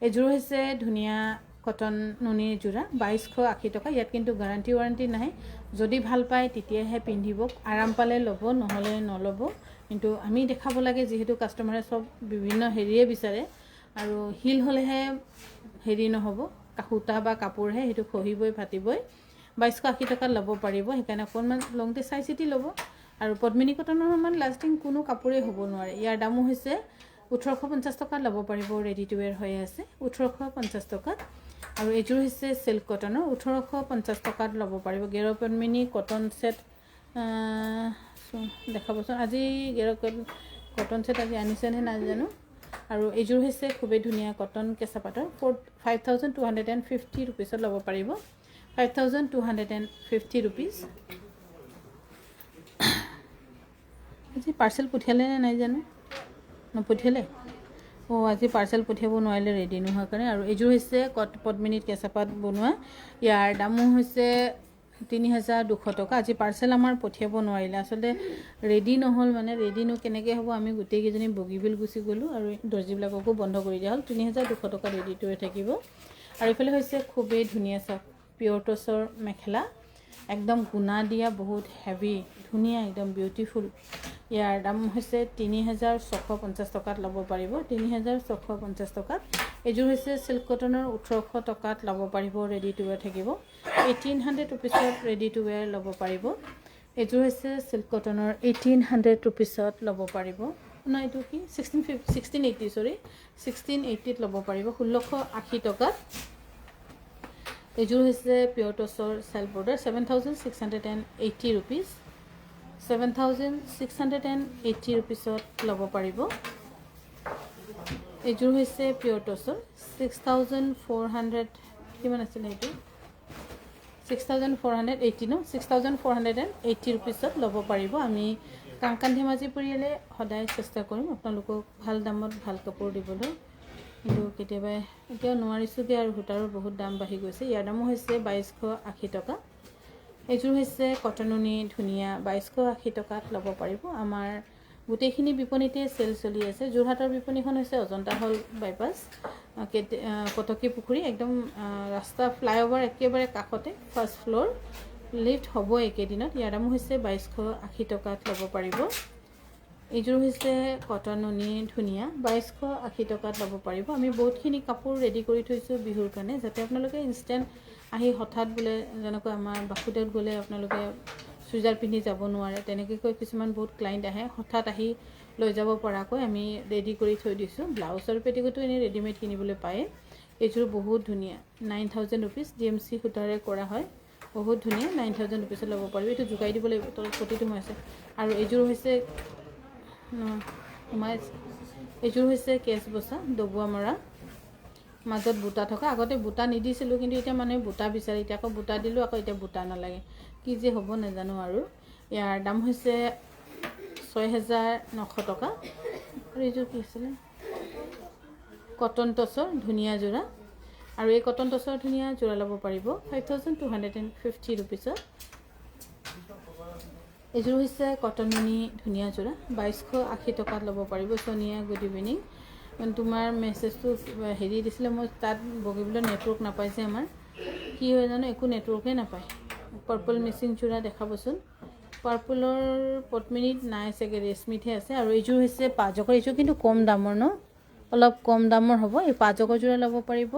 এইযোৰ হৈছে ধুনীয়া কটন নুনিৰ যোৰা, 2280 টকা। ইয়াত কিন্তু গাৰাণ্টি ৱাৰেণ্টি নাই। যদি ভাল পায় তেতিয়াহে পিন্ধিব, আৰাম পালে ল'ব, নহ'লে নল'ব। কিন্তু আমি দেখাব লাগে, যিহেতু কাষ্টমাৰে চব বিভিন্ন হেৰিয়ে বিচাৰে। আৰু হিল হ'লেহে হেৰি নহ'ব, সূতা বা কাপোৰহে, সেইটো খহিবই ফাটিবই। 2280 টকাত ল'ব পাৰিব। সেইকাৰণে অকণমান লওঁতে চাই চিতি ল'ব। আৰু পদ্মিনী কটনৰ সমান লাষ্টিং কোনো কাপোৰেই হ'ব নোৱাৰে। ইয়াৰ দামো হৈছে 1850 টকাত ল'ব পাৰিব। ৰেডি টু ৱেৰ হৈ আছে 1850 টকাত। আৰু এইযোৰ হৈছে চিল্ক কটনৰ, 1850 টকাত ল'ব পাৰিব। গেৰ পদ্মিনী কটন ছেট দেখাবচোন। আজি গেৰ কটন ছেট আজি আনিছেনে নাজানো। আৰু এইযোৰ হৈছে খুবেই ধুনীয়া কটন কেঁচা পাটৰ, 5250 ৰুপিজত ল'ব পাৰিব। 5250 ৰুপিজ। আজি পাৰ্চেল পঠিয়ালে নে নাই জানো, নপঠিয়ালে। আজি পাৰ্চেল পঠিয়াব নোৱাৰিলে ৰেডি নোহোৱাৰ কাৰণে। আৰু এইযোৰ হৈছে পদ্মিনীত কেঁচা পাত বনোৱা। ইয়াৰ দামো হৈছে 3200 টকা। আজি পাৰ্চেল আমাৰ পঠিয়াব নোৱাৰিলে, আচলতে ৰেডি নহ'ল। মানে ৰেডিনো কেনেকৈ হ'ব, আমি গোটেইকেইজনী বগীবিল গুচি গ'লোঁ, আৰু দৰ্জীবিলাককো বন্ধ কৰি দিয়া হ'ল। 3200 টকা ৰেডি টু ৱেৰ থাকিব। আৰু এইফালে হৈছে খুবেই ধুনীয়া চাওক, পিয়ৰ টচৰ মেখেলা, একদম গুণা দিয়া, বহুত হেভি, ধুনীয়া, একদম বিউটিফুল। ইয়াৰ দাম হৈছে 3650 টকাত ল'ব পাৰিব। 3650 টকাত। এইযোৰ হৈছে চিল্ক কটনৰ, 1800 টকাত ল'ব পাৰিব। ৰেডি টু ৱেৰ থাকিব। 1800 ৰুপিজত ৰেডি টু ৱেৰ ল'ব পাৰিব। এইযোৰ হৈছে চিল্ক কটনৰ, 1800 ৰুপিজত ল'ব পাৰিব। নহয়, এইটো কি 1680 ল'ব পাৰিব 1680 টকাত। এইযোৰ হৈছে পিয়ৰ টচৰ চেল্ফ বৰ্ডাৰ, 7680 ৰুপিজ। 7680 ৰুপিজত ল'ব পাৰিব। এইযোৰ হৈছে পিয়ৰ টচৰ, 6400 কিমান আছিলে এইটো, 6480 ন, 6480 ৰুপিজত ল'ব পাৰিব। আমি কাংকান ধেমাজি পৰিয়ালে সদায় চেষ্টা কৰিম আপোনালোকক ভাল দামত ভাল কাপোৰ দিবলৈ, কিন্তু কেতিয়াবা এতিয়াও নোৱাৰিছোঁগৈ। আৰু সূতাৰো বহুত দাম বাঢ়ি গৈছে। ইয়াৰ দামো হৈছে 2280 টকা। এইযোৰ হৈছে কটন নুনি ধুনীয়া, 2280 টকাত ল'ব পাৰিব। আমাৰ গোটেইখিনি বিপণীতে চেল চলি আছে। যোৰহাটৰ বিপণীখন হৈছে অজন্তা হল বাইপাছ, কটকী পুখুৰী, একদম ৰাস্তা ফ্লাইঅভাৰ একেবাৰে কাষতে, ফাৰ্ষ্ট ফ্ল'ৰ। লিফ্ট হ'ব একেদিনত। ইয়াৰ দামো হৈছে 2280 টকাত ল'ব পাৰিব। এইযোৰ হৈছে কটন নুনি ধুনীয়া, 2280 টকাত ল'ব পাৰিব। আমি বহুতখিনি কাপোৰ ৰেডি কৰি থৈছোঁ বিহুৰ কাৰণে, যাতে আপোনালোকে ইনষ্টেণ্ট আহি হঠাৎ বোলে, যেনেকৈ আমাৰ বাসুদেৱত গ'লে আপোনালোকে চুইজাৰ পিন্ধি যাব নোৱাৰে, তেনেকৈ কিছুমান বহুত ক্লাইণ্ট আহে, হঠাৎ আহি লৈ যাব পৰাকৈ আমি ৰেডি কৰি থৈ দিছোঁ। ব্লাউজ আৰু পেটিকোটো এনেই ৰেডিমেড কিনিবলৈ পায়। এইযোৰ বহুত ধুনীয়া, 9000 ৰুপিজ, DMC সূতাৰে কৰা হয়, বহুত ধুনীয়া। 9000 ৰুপিজত ল'ব পাৰিব। এইটো জোকাই দিব লাগিব, তলত প্ৰতিটো সোমাইছে। আৰু এইযোৰ হৈছে এইযোৰ হৈছে কেচ বচা, ডবোৱা মৰা, মাজত বুটা থকা আগতে বুটা নিদিছিলোঁ কিন্তু এতিয়া মানুহে বুটা বিচাৰে এতিয়া আকৌ বুটা দিলোঁ আকৌ এতিয়া বুটা নালাগে কি যে হ'ব নাজানো আৰু ইয়াৰ দাম হৈছে 6,900 টকা আৰু এইযোৰ কি আছিলে কটন টচৰ ধুনীয়া যোৰা আৰু এই কটন টচৰ ধুনীয়া যোৰা ল'ব পাৰিব 5,250 ৰুপিছত এইযোৰ হৈছে কটন নুনি ধুনীয়া যোৰা 2,280 টকাত ল'ব পাৰিব সোনিয়া গুড ইভিনিং তোমাৰ মেছেজটো হেৰি দিছিলে মই তাত বগিবলৈ নেটৱৰ্ক নাপাইছে আমাৰ কি হয় জানো একো নেটৱৰ্কে নাপায় পাৰ্পল মিচিং যোৰা দেখাবচোন পাৰ্পলৰ পদ্মিনীত নাই চাগে ৰেশমিতহে আছে আৰু এইযোৰ হৈছে পাজকৰ এইযোৰ কিন্তু কম দামৰ ন অলপ কম দামৰ হ'ব এই পাজকৰ যোৰা ল'ব পাৰিব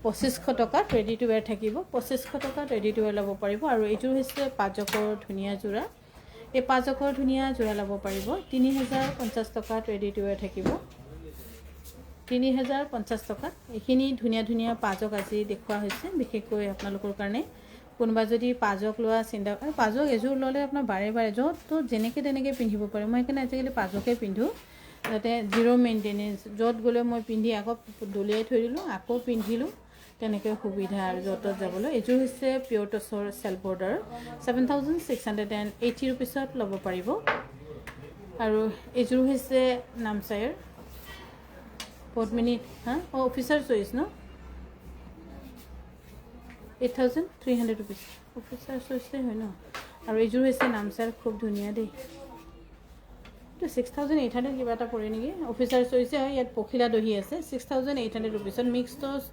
2,500 টকাত ৰেডি টু ৱেৰ থাকিব 2,500 টকাত ৰেডি টু ৱেৰ ল'ব পাৰিব আৰু এইযোৰ হৈছে পাজকৰ ধুনীয়া যোৰা এই পাজকৰ ধুনীয়া যোৰা ল'ব পাৰিব 3,050 টকাত ৰেডি টু ৱেৰ থাকিব 3,050 টকাত এইখিনি ধুনীয়া ধুনীয়া পাজক আজি দেখুওৱা হৈছে বিশেষকৈ আপোনালোকৰ কাৰণে কোনোবা যদি পাজক লোৱা চিন্তা কৰে পাজক এযোৰ ল'লে আপোনাৰ বাৰে বাৰে য'ত যেনেকৈ তেনেকৈ পিন্ধিব পাৰে মই সেইকাৰণে আজিকালি পাজকে পিন্ধোঁ যাতে জিৰ' মেইনটেনেঞ্চ য'ত গ'লে মই পিন্ধি আকৌ দলিয়াই থৈ দিলোঁ আকৌ পিন্ধিলোঁ তেনেকৈ সুবিধা আৰু য'ত যাবলৈ এইযোৰ হৈছে পিয়ৰ টচৰ চেল্ফ বৰ্ডাৰ 7,680 ৰুপিছত ল'ব পাৰিব আৰু এইযোৰ হৈছে নামচাইৰ পদ্মিনীত অফিচাৰ চইচ ন 8,300 ৰুপিছ অফিচাৰ চইচে হয় ন আৰু এইযোৰ হৈছে নামচাইৰ খুব ধুনীয়া দেই এইটো 6,800 কিবা এটা পৰে নেকি অফিচাৰ চইচে হয় ইয়াত পখিলা দহি আছে 6,800 ৰুপিছত মিক্স টচ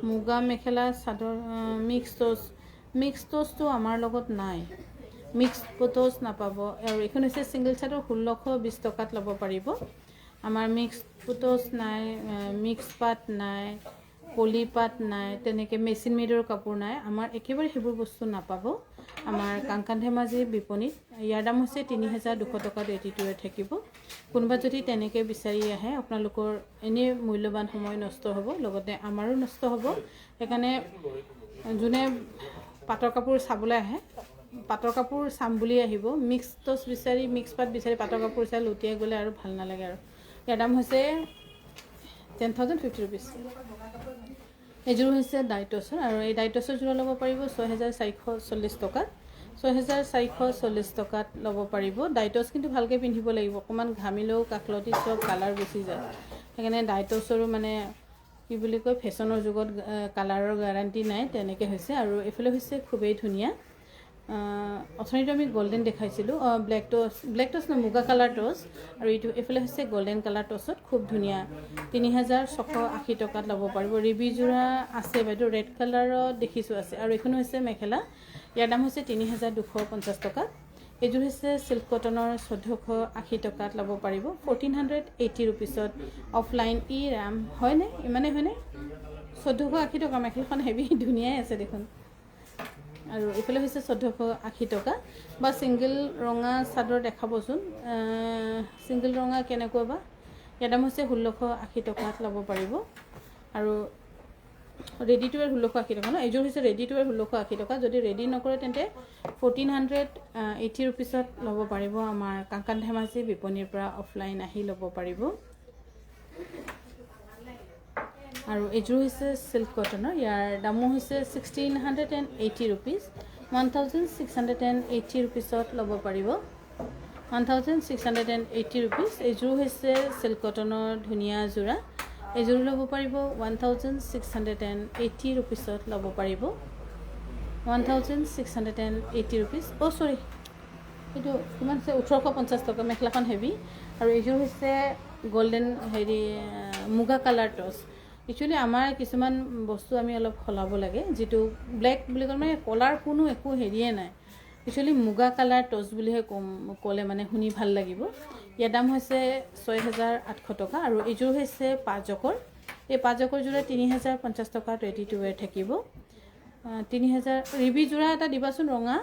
মুগা মেখেলা চাদৰ মিক্স টচটো আমাৰ লগত নাই মিক্স টচ নাপাব আৰু এইখন হৈছে ছিংগল চাদৰ 1,620 টকাত ল'ব পাৰিব আমাৰ মিক্স টচ নাই মিক্স পাট নাই পলি পাট নাই তেনেকৈ মেচিন মেডৰ কাপোৰ নাই আমাৰ একেবাৰে সেইবোৰ বস্তু নাপাব আমাৰ কাংকান ধেমাজি বিপণীত ইয়াৰ দাম হৈছে 3,200 টকাত ৰেডি টু ৱেৰ থাকিব কোনোবা যদি তেনেকৈ বিচাৰি আহে আপোনালোকৰ এনেই মূল্যৱান সময় নষ্ট হ'ব লগতে আমাৰো নষ্ট হ'ব সেইকাৰণে যোনে পাটৰ কাপোৰ চাবলৈ আহে পাটৰ কাপোৰ চাম বুলি আহিব মিক্স টচ বিচাৰি মিক্স পাট বিচাৰি পাটৰ কাপোৰ চাই লুটিয়াই গ'লে আৰু ভাল নালাগে আৰু ইয়াৰ দাম হৈছে 10,050 ৰুপিছ এইযোৰ হৈছে ডাইটছৰ আৰু এই ডাইটছৰ যোৰা ল'ব পাৰিব 6,440 টকাত 6,440 টকাত ল'ব পাৰিব ডাইটছ কিন্তু ভালকৈ পিন্ধিব লাগিব অকণমান ঘামিলেও কাকলতি চব কালাৰ গুচি যায় সেইকাৰণে ডাইটছৰো মানে কি বুলি কয় ফেশ্বনৰ যুগত কালাৰৰ গেৰাণ্টি নাই তেনেকৈ হৈছে আৰু এইফালে হৈছে খুবেই ধুনীয়া অথনিটো আমি গল্ডেন দেখাইছিলোঁ ব্লেক টচ ন মুগা কালাৰ টচ আৰু এইফালে হৈছে গল্ডেন কালাৰ টচত খুব ধুনীয়া 3,680 টকাত ল'ব পাৰিব ৰিবি যোৰা আছে বাইদেউ ৰেড কালাৰত দেখিছোঁ আছে আৰু এইখন হৈছে মেখেলা ইয়াৰ দাম হৈছে 3,250 টকা এইযোৰ হৈছে চিল্ক কটনৰ 1,480 টকাত ল'ব পাৰিব 1,480 ৰুপিছত অফলাইন ই ৰাম হয়নে ইমানেই হয়নে 1,480 টকা মেখেলাখন হেভি ধুনীয়াই আছে দেখোন আৰু এইফালে হৈছে 1,480 টকা বা ছিংগল ৰঙা চাদৰ দেখাবচোন ছিংগল ৰঙা কেনেকুৱা বা ইয়াৰ দাম হৈছে 1,680 টকাত ল'ব পাৰিব আৰু ৰেডি টু ৱেৰ 1,680 টকা ন এইযোৰ হৈছে ৰেডি টু ৱেৰ 1,680 টকা যদি ৰেডি নকৰে তেন্তে 1,480 ৰুপিছত ল'ব পাৰিব আমাৰ কাংকান ধেমাজি বিপণীৰ পৰা অফলাইন আহি ল'ব পাৰিব আৰু এইযোৰ হৈছে চিল্ক কটনৰ ইয়াৰ দামো হৈছে 1,680 ৰুপিছ 1,680 ৰুপিছত ল'ব পাৰিব 1,680 ৰুপিছ এইযোৰ হৈছে চিল্ক কটনৰ ধুনীয়া যোৰা এইযোৰ ল'ব পাৰিব 1,680 ৰুপিছত ল'ব পাৰিব 1,680 ৰুপিছ চৰি এইটো কিমান আছে 1,850 টকা মেখেলাখন হেভি আৰু এইযোৰ হৈছে গল্ডেন হেৰি মুগা কালাৰ টচ একচুৱেলি আমাৰ কিছুমান বস্তু আমি অলপ সলাব লাগে যিটো ব্লেক বুলি ক'লে মানে কলাৰ কোনো একো হেৰিয়ে নাই একচুৱেলি মুগা কালাৰ টচ বুলিহে ক'লে মানে শুনি ভাল লাগিব ইয়াৰ দাম হৈছে 6,800 টকা আৰু এইযোৰ হৈছে পাজকৰ এই পাজকৰ যোৰা 3,050 টকাত ৰেডি টু ৱেৰ থাকিব 3,000 ৰিবি যোৰা এটা দিবাচোন ৰঙা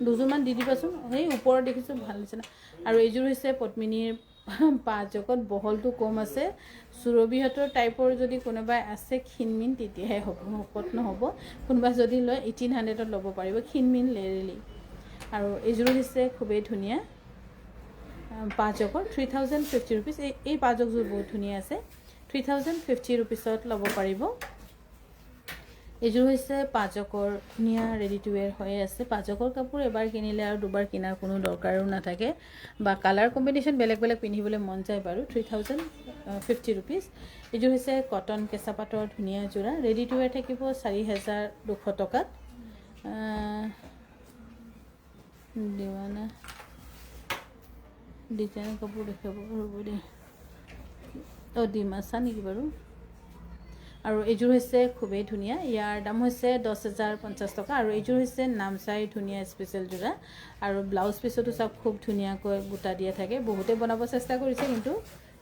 দুযোৰমান দি দিবাচোন সেই ওপৰত দেখিছোঁ ভাল নিচিনা আৰু এইযোৰ হৈছে পদ্মিনীৰ পাজকত বহলটো কম আছে সুৰভিহঁতৰ টাইপৰ যদি কোনোবাই আছে ক্ষীণমিন তেতিয়াহে হ'ব শকত নহ'ব কোনোবা যদি লয় 1,800ত ল'ব পাৰিব ক্ষীণমিন লেৰেলি আৰু এইযোৰ হৈছে খুবেই ধুনীয়া পাজকৰ 3,050 ৰুপিছ এই পাজকযোৰ বহুত ধুনীয়া আছে 3050 rupeesত ল'ব পাৰিব এইযোৰ হৈছে পাজকৰ ধুনীয়া ৰেডি টু ওৱেৰ হৈ আছে পাজকৰ কাপোৰ এবাৰ কিনিলে আৰু দুবাৰ কিনাৰ কোনো দৰকাৰো নাথাকে বা কালাৰ কম্বিনেশ্যন বেলেগ বেলেগ পিন্ধিবলৈ মন যায় বাৰু 3050 rupees এইযোৰ হৈছে কটন কেঁচা পাটৰ ধুনীয়া যোৰা ৰেডি টু ওৱেৰ থাকিব 4200 টকাত দিৱানা ডিজাইন কাপোৰ দেখাব ৰ'ব দেই ডিমাচা নেকি বাৰু আৰু এইযোৰ হৈছে খুবেই ধুনীয়া ইয়াৰ দাম হৈছে 10050 টকা আৰু এইযোৰ হৈছে নামচাই ধুনীয়া স্পেচিয়েল যোৰা আৰু ব্লাউজ পিছতো সব খুব ধুনীয়াকৈ বুটা দিয়া থাকে বহুতে বনাব চেষ্টা কৰিছে কিন্তু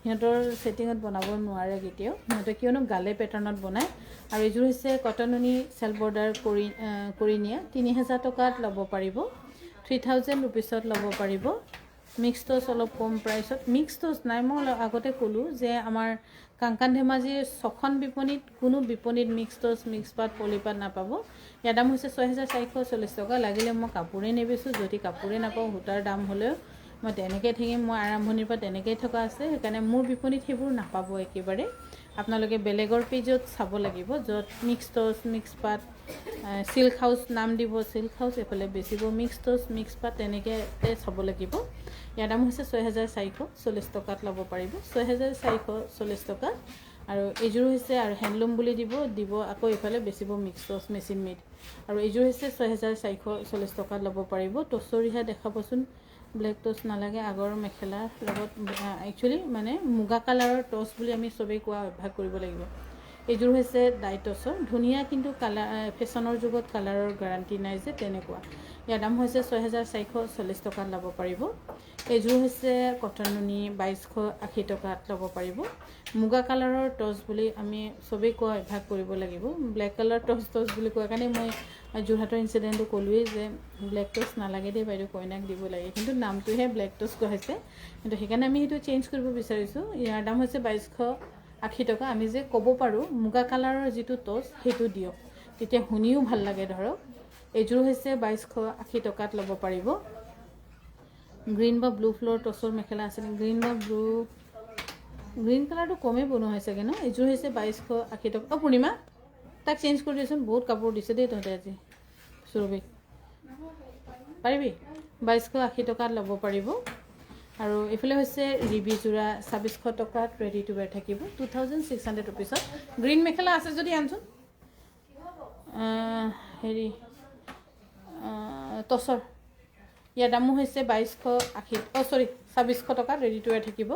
সিহঁতৰ সেটিঙত বনাব নোৱাৰে কেতিয়াও সিহঁতে কিয়নো গালে পেটাৰ্ণত বনায় আৰু এইযোৰ হৈছে কটননি সেল বৰ্ডাৰ কৰি নিয়া 3000 টকাত ল'ব পাৰিব 3000 rupeesত ল'ব পাৰিব মিক্স টচ অলপ কম প্ৰাইসত মিক্স টচ নাই মই আগতে ক'লো যে আমাৰ কাংকান ধেমাজিৰ ছখন বিপণীত কোনো বিপণীত মিক্স টচ মিক্স পাট পলিপাট নাপাব ইয়াৰ দাম হৈছে 6440 টকা লাগিলে মই কাপোৰে নেবেছো যদি কাপোৰে নাপাওঁ হুটাৰ দাম হ'লেও মই তেনেকৈ থাকিম মই আৰম্ভণিৰ পৰা তেনেকৈ থকা আছে সেইকাৰণে মোৰ বিপণীত সেইবোৰ নাপাব একেবাৰে আপোনালোকে বেলেগৰ পেজত চাব লাগিব য'ত মিক্স টচ মিক্স পাট সিল্ক হাউস নাম দিব সিল্ক হাউস এফালে বেচিব মিক্স টচ মিক্স পাট তেনেকৈ চাব লাগিব ইয়াৰ দাম হৈছে 6440 টকাত ল'ব পাৰিব 6440 টকা আৰু এইযোৰ হৈছে আৰু হ্যান্ডলুম বুলি দিব আকৌ এফালে বেচিব মিক্স টচ মেচিন মেড আৰু এইযোৰ হৈছে 6440 টকাত ল'ব পাৰিব টচৰিহা দেখাবচোন ব্লেক টচ নালাগে আগৰ মেখেলাৰ লগত একচুয়ালি মানে মুগা কালাৰৰ টচ বুলি আমি সবেই কোৱা অভ্যাস কৰিব লাগিব এইযোৰ হৈছে ডাই টচৰ ধুনীয়া কিন্তু কালাৰ ফেশ্বনৰ যুগত কালাৰৰ গ্যাৰান্টি নাই যে তেনেকুৱা ইয়াৰ দাম হৈছে 6440 টকাত ল'ব পাৰিব এইযোৰ হৈছে কটননি 2280 টকাত ল'ব পাৰিব মুগা কালাৰৰ টচ বুলি আমি সবেই কোৱা অভ্যাস কৰিব লাগিব ব্লেক কালাৰ টচ বুলি কোৱা কাৰণে মই যোৰহাটৰ ইনসিডেন্টটো ক'লোৱে যে ব্লেক টচ নালাগে দে বাইদেউ কইনাক দিব লাগে কিন্তু নামটোহে ব্লেক টচ কৈছে কিন্তু সেইকাৰণে আমি সেইটো চেঞ্জ কৰিব বিচাৰিছো ইয়াৰ দাম হৈছে 2280 টকা আমি যে ক'ব পাৰো মুগা কালাৰৰ যিটো টচ সেইটো দিয়ক তেতিয়া শুনিও ভাল লাগে ধৰক এইযোৰ হৈছে 2280 টকাত ল'ব পাৰিব গ্ৰীন বা ব্লু ফ্লোৰ টচৰ মেখেলা আছে গ্ৰীন বা ব্লু গ্ৰীন কালাৰটো কমে বনোৱা হৈছে কেন এইযোৰ হৈছে 2280 টকা পূৰ্ণিমা তাক চেঞ্জ কৰি দিছোন বহুত কাপোৰ দিছে দেই তহঁতে আজি সুৰবি পাৰিবি 2280 টকাত ল'ব পাৰিব আৰু এফালে হৈছে ৰিবি যোৰা 2600 টকাত ৰেডি টু ওৱেৰ থাকিব 2600 rupeesত গ্ৰীন মেখেলা আছে যদি আনচোন হেৰি টচৰ ইয়াৰ দামো হৈছে 2600 টকাত ৰেডি টু ওৱেৰ থাকিব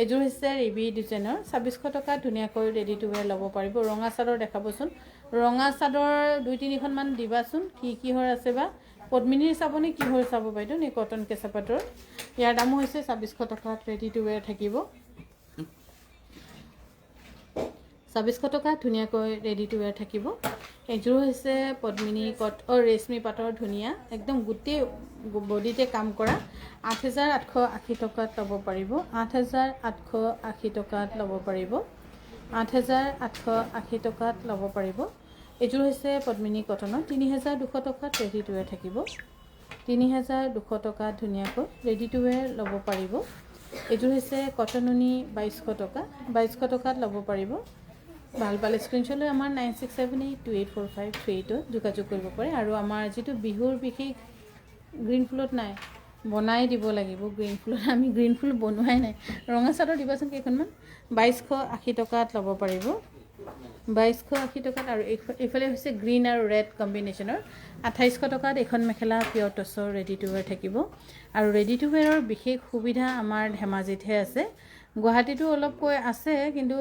এইযোৰ হৈছে ৰিবি ডিজাইনৰ 2600 টকাত ধুনীয়াকৈ ৰেডি টু ওৱেৰ ল'ব পাৰিব ৰঙা চাদৰ দেখাবচোন ৰঙা চাদৰ 2-3খন মান দিবাচোন কিহৰ আছে বা পদ্মিনীৰ চাবনে কিহৰ চাব বাইদেউ নে কটন কেঁচা পাটৰ ইয়াৰ দামো হৈছে 2600 টকাত ৰেডি টু ওৱেৰ থাকিব 2600 টকাত ধুনীয়াকৈ ৰেডি টু ওৱেৰ থাকিব এইযোৰ হৈছে পদ্মিনী ৰেশমি পাটৰ ধুনীয়া একদম গোটেই বডিতে কাম কৰা 8880 টকাত ল'ব পাৰিব 8880 টকাত ল'ব পাৰিব 8880 টকাত ল'ব পাৰিব এইযোৰ হৈছে পদ্মিনী কটনৰ 3200 টকাত ৰেডি টু ওৱেৰ থাকিব 3200 টকাত ধুনীয়াকৈ ৰেডি টু ওৱেৰ ল'ব পাৰিব এইযোৰ হৈছে কটননি 2200 টকাত ল'ব পাৰিব ভাল পালে স্ক্ৰিনশ্বট লৈ আমাৰ 9678284538 যোগাযোগ কৰিব পাৰে আৰু আমাৰ যেটো বিহুৰ বিশেষ গ্ৰীন ফুলত নাই বনাই দিব লাগিব গ্ৰীন ফুল আমি গ্ৰীন ফুল বনোৱাই নাই ৰঙা চাদৰ দিবাচোন কেইখনমান 2280 টকাত ল'ব পাৰিব 2280 টকাত আৰু এফালে হৈছে গ্ৰীন আৰু ৰেড কম্বিনেশ্যনৰ 2800 টকাত এখন মেখেলা পিয়ৰ টচৰ ৰেডি টু ওৱেৰ থাকিব আৰু ৰেডি টু ওৱেৰৰ বিশেষ সুবিধা আমাৰ ধেমাজিতহে আছে গুৱাহাটীতো অলপ কৈ আছে কিন্তু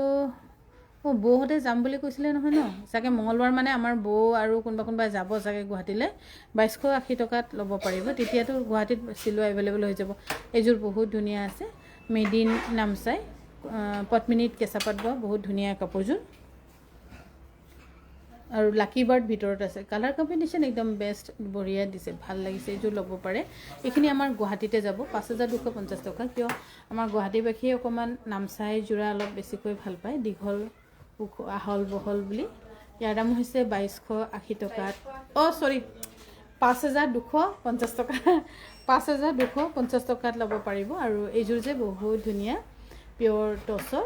বৌহতে যাম বুলি কৈছিলে নহয় ন চাগে মঙ্গলবাৰ মানে আমাৰ বৌ আৰু কোনবা যাব চাগে গুৱাহাটীলৈ 2280 টকাত ল'ব পাৰিব তেতিয়াতো গুৱাহাটীত চিলোৱা এভেইলেবল হৈ যাব এইযোৰ বহুত ধুনীয়া আছে মেড ইন নামচাই পদ্মিনীত কেঁচা পাট বোৱা বহুত ধুনীয়া কাপোৰযোৰ আৰু লাকি বাৰ্ড ভিতৰত আছে কালাৰ কম্বিনেশ্যন একদম বেষ্ট বঢ়িয়া দিছে ভাল লাগিছে এইযোৰ ল'ব পাৰে এইখিনি আমাৰ গুৱাহাটীতে যাব 5250 টকা কিয় আমাৰ গুৱাহাটীবাসীয়ে অকমান নামচাই যোৰা অলপ বেছিকৈ ভাল পায় দীঘল আহল বহল বুলি ইয়াৰ দাম হৈছে 2280 টকাত 5250 টকা 5250 টকাত ল'ব পাৰিব আৰু এইযোৰ যে বহুত ধুনীয়া পিয়ৰ টচৰ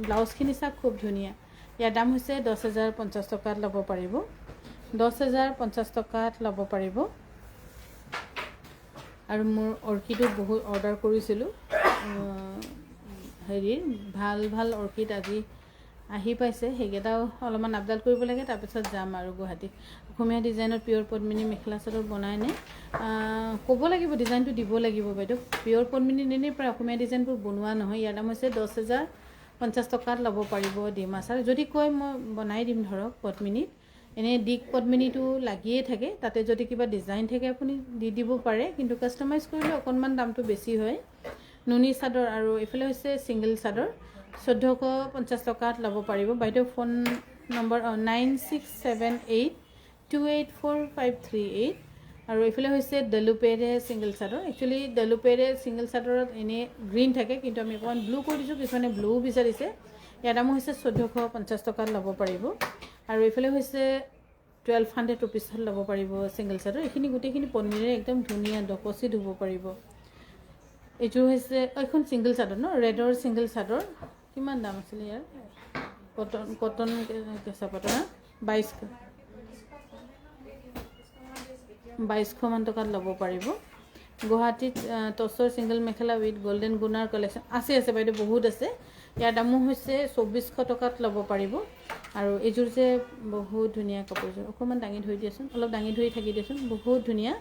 ব্লাউজখিনি চাওক খুব ধুনীয়া। ইয়াৰ দাম হৈছে 10,050 টকাত ল'ব পাৰিব, 10,050 টকাত ল'ব পাৰিব। আৰু মোৰ অৰ্কিডো বহুত অৰ্ডাৰ কৰিছিলোঁ, হেৰিৰ ভাল ভাল অৰ্কিড আজি আহি পাইছে, সেইকেইটাও অলপমান আপডাল কৰিব লাগে। তাৰপিছত যাম আৰু গুৱাহাটী। অসমীয়া ডিজাইনত পিয়ৰ পদ্মিনী মেখেলা চাদৰ বনাইনে? ক'ব লাগিব, ডিজাইনটো দিব লাগিব বাইদেউ। পিয়ৰ পদ্মিনী এনেই প্ৰায় অসমীয়া ডিজাইনবোৰ বনোৱা নহয়। ইয়াৰ দাম হৈছে 10,050 টকাত ল'ব পাৰিব ডিমাছা। যদি কয় মই বনাই দিম ধৰক পদ্মিনীত। এনেই দিক পদ্মিনীটো লাগিয়ে থাকে, তাতে যদি কিবা ডিজাইন থাকে আপুনি দি দিব পাৰে, কিন্তু কাষ্টমাইজ কৰিলে অকণমান দামটো বেছি হয়। নুনি চাদৰ আৰু এইফালে হৈছে ছিংগল চাদৰ, 1450 টকাত ল'ব পাৰিব। বাইদেউ ফোন নম্বৰ 9678284538। আৰু এইফালে হৈছে ডেলুপেৰে ছিংগল চাদৰ। একচুৱেলি ডেলুপেৰে ছিংগল চাদৰত এনেই গ্ৰীণ থাকে, কিন্তু আমি অকণমান ব্লু কৰি দিছোঁ, কিছুমানে ব্লুও বিচাৰিছে। ইয়াৰ দামো হৈছে 1450 টকাত ল'ব পাৰিব। আৰু এইফালে হৈছে 1200 ৰুপিছত ল'ব পাৰিব ছিংগল চাদৰ। এইখিনি গোটেইখিনি পদ্মিনীৰে একদম ধুনীয়া ডকচি ধুব পাৰিব। এইযোৰ হৈছে এইখন ছিংগল চাদৰ ন, ৰেডৰ ছিংগল চাদৰ। কিমান দাম আছিলে ইয়াৰ? কটন কেঁচা পাটৰ 2200মান টকাত ল'ব পাৰিব। গুৱাহাটীত টচৰ ছিংগল মেখেলা উইথ গল্ডেন গুণাৰ কালেকশ্যন আছে বাইদেউ, বহুত আছে। ইয়াৰ দামো হৈছে 2400 টকাত ল'ব পাৰিব। আৰু এইযোৰ যে বহুত ধুনীয়া কাপোৰযোৰ, অকণমান দাঙি ধৰি দিয়াচোন, অলপ দাঙি ধৰি থাকি দিয়াচোন। বহুত ধুনীয়া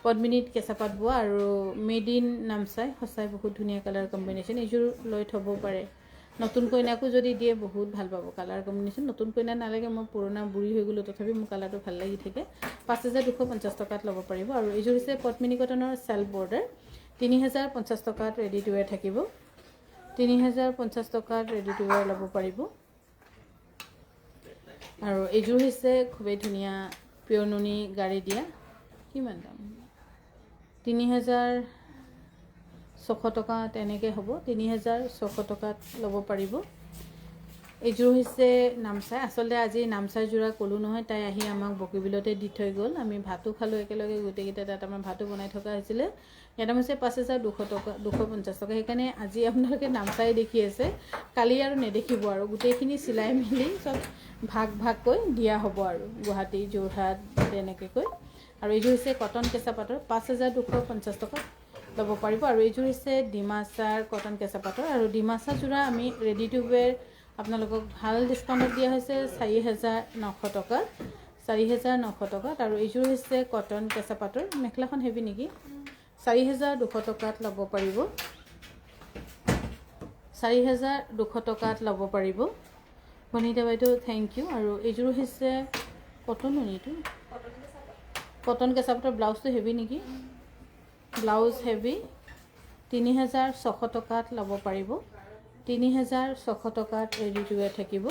পদ্মিনীত কেঁচা পাত বোৱা আৰু মেড ইন নামচাই, সঁচাই বহুত ধুনীয়া কালাৰ কম্বিনেশ্যন। এইযোৰ লৈ থ'ব পাৰে, নতুন কইনাকো যদি দিয়ে বহুত ভাল পাব কালাৰ কম্বিনেশ্যন। নতুন কইনা নালাগে, মই পুৰণা বুঢ়ী হৈ গ'লোঁ, তথাপি মোৰ কালাৰটো ভাল লাগি থাকে। 5250 টকাত ল'ব পাৰিব। আৰু এইযোৰ হৈছে পদ্মিনী কটনৰ চেল্ফ বৰ্ডাৰ, 3050 টকাত ৰেডি টু ৱেৰ থাকিব। 3050 টকাত ৰেডি টু ৱেৰ ল'ব পাৰিব। আৰু এইযোৰ হৈছে খুবেই ধুনীয়া পিয়ৰ নুনি গাড়ী দিয়া। কিমান দাম? 3600 টকা তেনেকৈ হ'ব, 3600 টকাত ল'ব পাৰিব। এইযোৰ হৈছে নামচাই। আচলতে আজি নামচাই যোৰা ক'লোঁ নহয়, তাই আহি আমাক বগীবিলতে দি থৈ গ'ল। আমি ভাতো খালোঁ একেলগে গোটেইকেইটা, তাত আমাৰ ভাতো বনাই থকা হৈছিলে। ইয়াৰ দাম হৈছে 5200 টকা, 250 টকা। সেইকাৰণে আজি আপোনালোকে নামচাই দেখি আছে, কালি আৰু নেদেখিব। আৰু গোটেইখিনি চিলাই মেলি চব ভাগ ভাগকৈ দিয়া হ'ব আৰু গুৱাহাটী, যোৰহাট তেনেকৈ কৈ। আৰু এইযোৰ হৈছে কটন কেঁচা পাটৰ, 5250 টকাত ল'ব পাৰিব। আৰু এইযোৰ হৈছে ডিমাছাৰ কটন কেঁচা পাটৰ। আৰু ডিমাছা যোৰা আমি ৰেডি টু ৱেৰ আপোনালোকক ভাল ডিছকাউণ্টত দিয়া হৈছে 4900 টকাত, 4900 টকাত। আৰু এইযোৰ হৈছে কটন কেঁচা পাটৰ, মেখেলাখন হেভি নেকি, 4200 টকাত ল'ব পাৰিব, 4200 টকাত ল'ব পাৰিব। বনিতা বাইদেউ থেংক ইউ। আৰু এইযোৰ হৈছে কটন নুনিটো, কটন কেঁচা পাটৰ। ব্লাউজটো হেভি নেকি, ব্লাউজ হেভি, 3600 টকাত ল'ব পাৰিব, 3600 টকাত ৰেডি টু ৱেৰ থাকিব।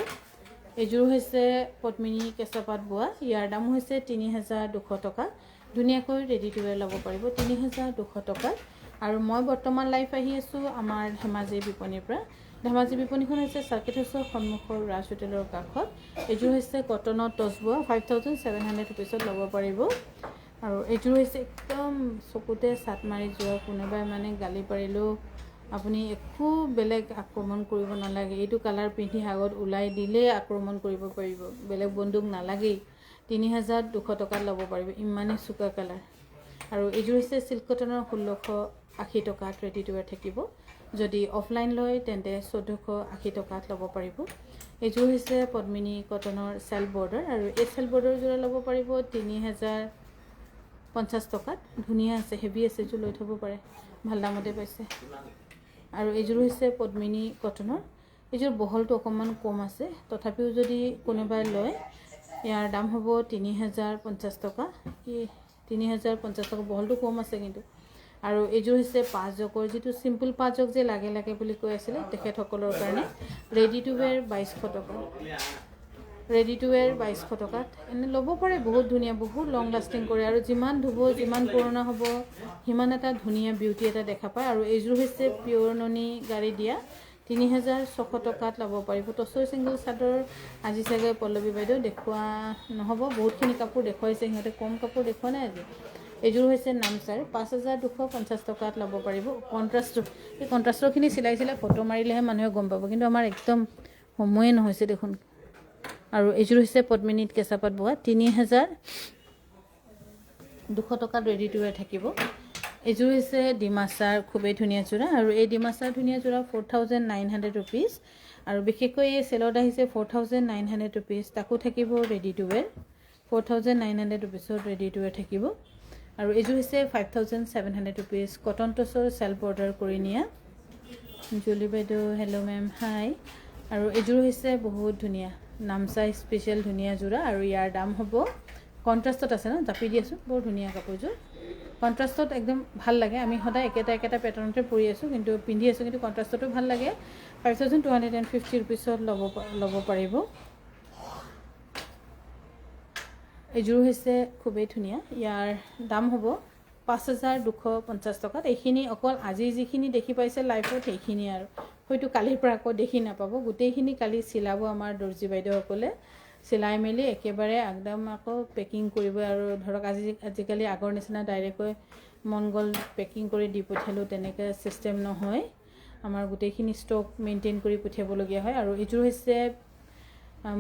এইযোৰ হৈছে পদ্মিনী কেঁচা পাত বোৱা, ইয়াৰ দাম হৈছে 3200 টকা। ধুনীয়াকৈ ৰেডি টু ৱেৰ ল'ব পাৰিব 3200 টকাত। আৰু মই বৰ্তমান লাইভ আহি আছোঁ আমাৰ ধেমাজি বিপণীৰ পৰা। ধেমাজি বিপণীখন হৈছে চাৰ্কিট হাউচৰ সন্মুখৰ ৰাজ হোটেলৰ কাষত। এইযোৰ হৈছে কটনৰ টচ বোৱা, 5700 ৰুপিছত ল'ব পাৰিব। আৰু এইযোৰ হৈছে একদম চকুতে চাট মাৰি যোৱা, কোনোবাই মানে গালি পাৰিলেও আপুনি একো বেলেগ আক্ৰমণ কৰিব নালাগে। এইটো কালাৰ পিন্ধি আগত ওলাই দিলেই আক্ৰমণ কৰিব পাৰিব, বেলেগ বন্দুক নালাগেই। 3200 টকাত ল'ব পাৰিব, ইমানেই চোকা কালাৰ। আৰু এইযোৰ হৈছে চিল্ক কটনৰ 1680 টকাত ৰেডি টু ৱেৰ থাকিব। যদি অফলাইন লয় তেন্তে 1480 টকাত ল'ব পাৰিব। এইযোৰ হৈছে পদ্মিনী কটনৰ চেল্ফ বৰ্ডাৰ। আৰু এই চেল্ফ বৰ্ডাৰ যোৰা ল'ব পাৰিব 3050 টকাত। ধুনীয়া আছে, হেভি আছে, এইযোৰ লৈ থ'ব পাৰে, ভাল দামতে পাইছে। আৰু এইযোৰ হৈছে পদ্মিনী কটনৰ। এইযোৰ বহলটো অকণমান কম আছে, তথাপিও যদি কোনোবাই লয় ইয়াৰ দাম হ'ব 3050 টকা। 3050 টকা, বহলটো কম আছে কিন্তু। আৰু এইযোৰ হৈছে পাঁচজকৰ, যিটো চিম্পুল পাঁচজক যে লাগে লাগে বুলি কৈ আছিলে তেখেতসকলৰ কাৰণে। ৰেডি টু ৱেৰ 2200 টকা, ৰেডি টু ৱেৰ 2200 টকাত এনে ল'ব পাৰে। বহুত ধুনীয়া, বহুত লং লাষ্টিং কৰে। আৰু যিমান ধুব যিমান পুৰণা হ'ব সিমান এটা ধুনীয়া বিউটি এটা দেখা পায়। আৰু এইযোৰ হৈছে পিয়ৰ নুনি গাড়ী দিয়া, 3600 টকাত ল'ব পাৰিব। টচৰ ছিংগল চাদৰ আজি চাগে পল্লৱী বাইদেউ দেখুওৱা নহ'ব, বহুতখিনি কাপোৰ দেখুৱাইছে সিহঁতে, কম কাপোৰ দেখুওৱা নাই আজি। এইযোৰ হৈছে নামচাৰ 5250 টকাত ল'ব পাৰিব কণ্ট্ৰাষ্টৰ এই কণ্ট্ৰাষ্টৰখিনি চিলাই ফটো মাৰিলেহে মানুহে গম পাব কিন্তু আমাৰ একদম সময়ে নহৈছে দেখোন আৰু এইযোৰ হৈছে পদ্মিনীত কেঁচাপাত বোৱা 3200 টকাত ৰেডি টু ৱেৰ থাকিব এইযোৰ হৈছে ডিমাচাৰ খুবেই ধুনীয়া যোৰা আৰু এই ডিমাচাৰ ধুনীয়া যোৰা 4900 ৰুপিজ আৰু বিশেষকৈ এই চেলত আহিছে 4900 ৰুপিজ তাকো থাকিব ৰেডি টু ৱেৰ 4900 ৰুপিজত ৰেডি টু ৱেৰ থাকিব আৰু এইযোৰ হৈছে 5700 ৰুপিজ কটন টছৰ চেল্ফ অৰ্ডাৰ কৰি নিয়া জুলি বাইদেউ হেল্ল' মেম হাই আৰু এইযোৰ হৈছে বহুত ধুনীয়া নামচা স্পেচিয়েল ধুনীয়া যোৰা আৰু ইয়াৰ দাম হ'ব কণ্ট্ৰাষ্টত আছে ন জাপি দি আছোঁ বৰ ধুনীয়া কাপোৰযোৰ কণ্ট্ৰাষ্টত একদম ভাল লাগে আমি সদায় একেটা পেটাৰ্ণতে পৰি আছোঁ কিন্তু পিন্ধি আছোঁ কিন্তু কণ্ট্ৰাষ্টতো ভাল লাগে 5250 ৰুপিজত ল'ব পাৰিব এইযোৰ হৈছে খুবেই ধুনীয়া ইয়াৰ দাম হ'ব 5250 টকাত এইখিনি অকল আজি যিখিনি দেখি পাইছে লাইভত সেইখিনি আৰু হয়তো কালিৰ পৰা আকৌ দেখি নাপাব গোটেইখিনি কালি চিলাব আমাৰ দৰ্জী বাইদেউসকলে চিলাই মেলি একেবাৰে একদম আকৌ পেকিং কৰিব আৰু ধৰক আজিকালি আগৰ নিচিনা ডাইৰেক্টকৈ মন গ'ল পেকিং কৰি দি পঠিয়ালোঁ তেনেকৈ চিষ্টেম নহয় আমাৰ গোটেইখিনি ষ্টক মেইনটেইন কৰি পঠিয়াবলগীয়া হয় আৰু এইযোৰ হৈছে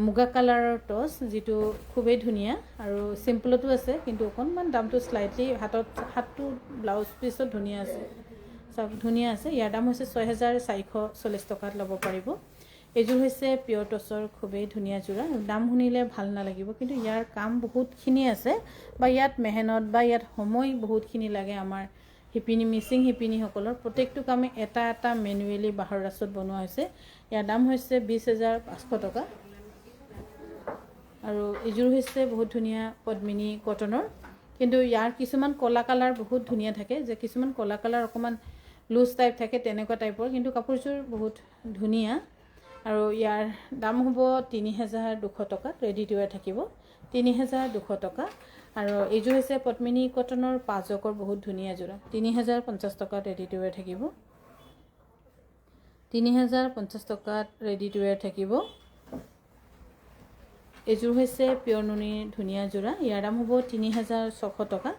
মুগা কালাৰৰ টছ যিটো খুবেই ধুনীয়া আৰু চিম্পলতো আছে কিন্তু অকণমান দামটো স্লাইটলি হাতটো ব্লাউজ পিছত ধুনীয়া আছে চব ধুনীয়া আছে ইয়াৰ দাম হৈছে 6440 টকাত ল'ব পাৰিব এইযোৰ হৈছে পিয়ৰ টছৰ খুবেই ধুনীয়া যোৰা দাম শুনিলে ভাল নালাগিব কিন্তু ইয়াৰ কাম বহুতখিনি আছে বা ইয়াত মেহনত বা ইয়াত সময় বহুতখিনি লাগে আমাৰ মিচিং শিপিনীসকলৰ প্ৰত্যেকটো কামে এটা মেনুৱেলি বাঁহৰ ৰাছত বনোৱা হৈছে ইয়াৰ দাম হৈছে 20500 টকা আৰু এইযোৰ হৈছে বহুত ধুনীয়া পদ্মিনী কটনৰ কিন্তু ইয়াৰ কিছুমান কলা কালাৰ বহুত ধুনীয়া থাকে যে কিছুমান কলা কালাৰ অকণমান লুজ টাইপ থাকে তেনেকুৱা টাইপৰ কিন্তু কাপোৰযোৰ বহুত ধুনীয়া আৰু ইয়াৰ দাম হ'ব 3200 টকাত ৰেডি টু ৱেৰ থাকিব 3200 টকা আৰু এইযোৰ হৈছে পদ্মিনী কটনৰ পাঁচকৰ বহুত ধুনীয়া যোৰা 3050 টকাত ৰেডি টু ৱেৰ থাকিব 3050 টকাত ৰেডি টু ৱেৰ থাকিব এইযোৰ হৈছে পিয়ৰ নুনিৰ ধুনীয়া যোৰা ইয়াৰ দাম হ'ব 3600 টকা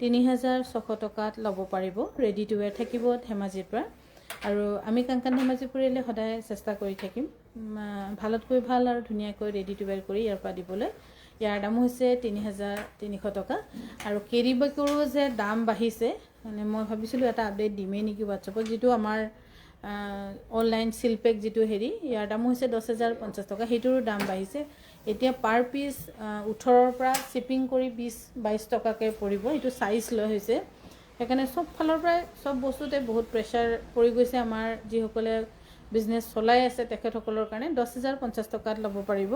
3600 টকাত ল'ব পাৰিব ৰেডি টু ৱেৰ থাকিব ধেমাজিৰ পৰা আৰু আমি কাংকান ধেমাজি পৰিয়ালে সদায় চেষ্টা কৰি থাকিম ভালতকৈ ভাল আৰু ধুনীয়াকৈ ৰেডি টু ৱেৰ কৰি ইয়াৰ পৰা দিবলৈ ইয়াৰ দাম হৈছে 3300 টকা আৰু কেৰি বেগৰো যে দাম বাঢ়িছে মানে মই ভাবিছিলোঁ এটা আপডেট দিমেই নেকি হোৱাটছএপত যিটো আমাৰ অনলাইন চিলপেক যিটো হেৰি ইয়াৰ দাম হৈছে 10050 টকা সেইটোৰো দাম বাঢ়িছে এতিয়া পাৰ পিচ 18ৰ পৰা শ্বিপিং কৰি 20-22 টকাকৈ পৰিব এইটো চাইজ লৈ হৈছে সেইকাৰণে চব ফালৰ পৰাই চব বস্তুতে বহুত প্ৰেছাৰ পৰি গৈছে আমাৰ যিসকলে বিজনেছ চলাই আছে তেখেতসকলৰ কাৰণে 10050 টকাত ল'ব পাৰিব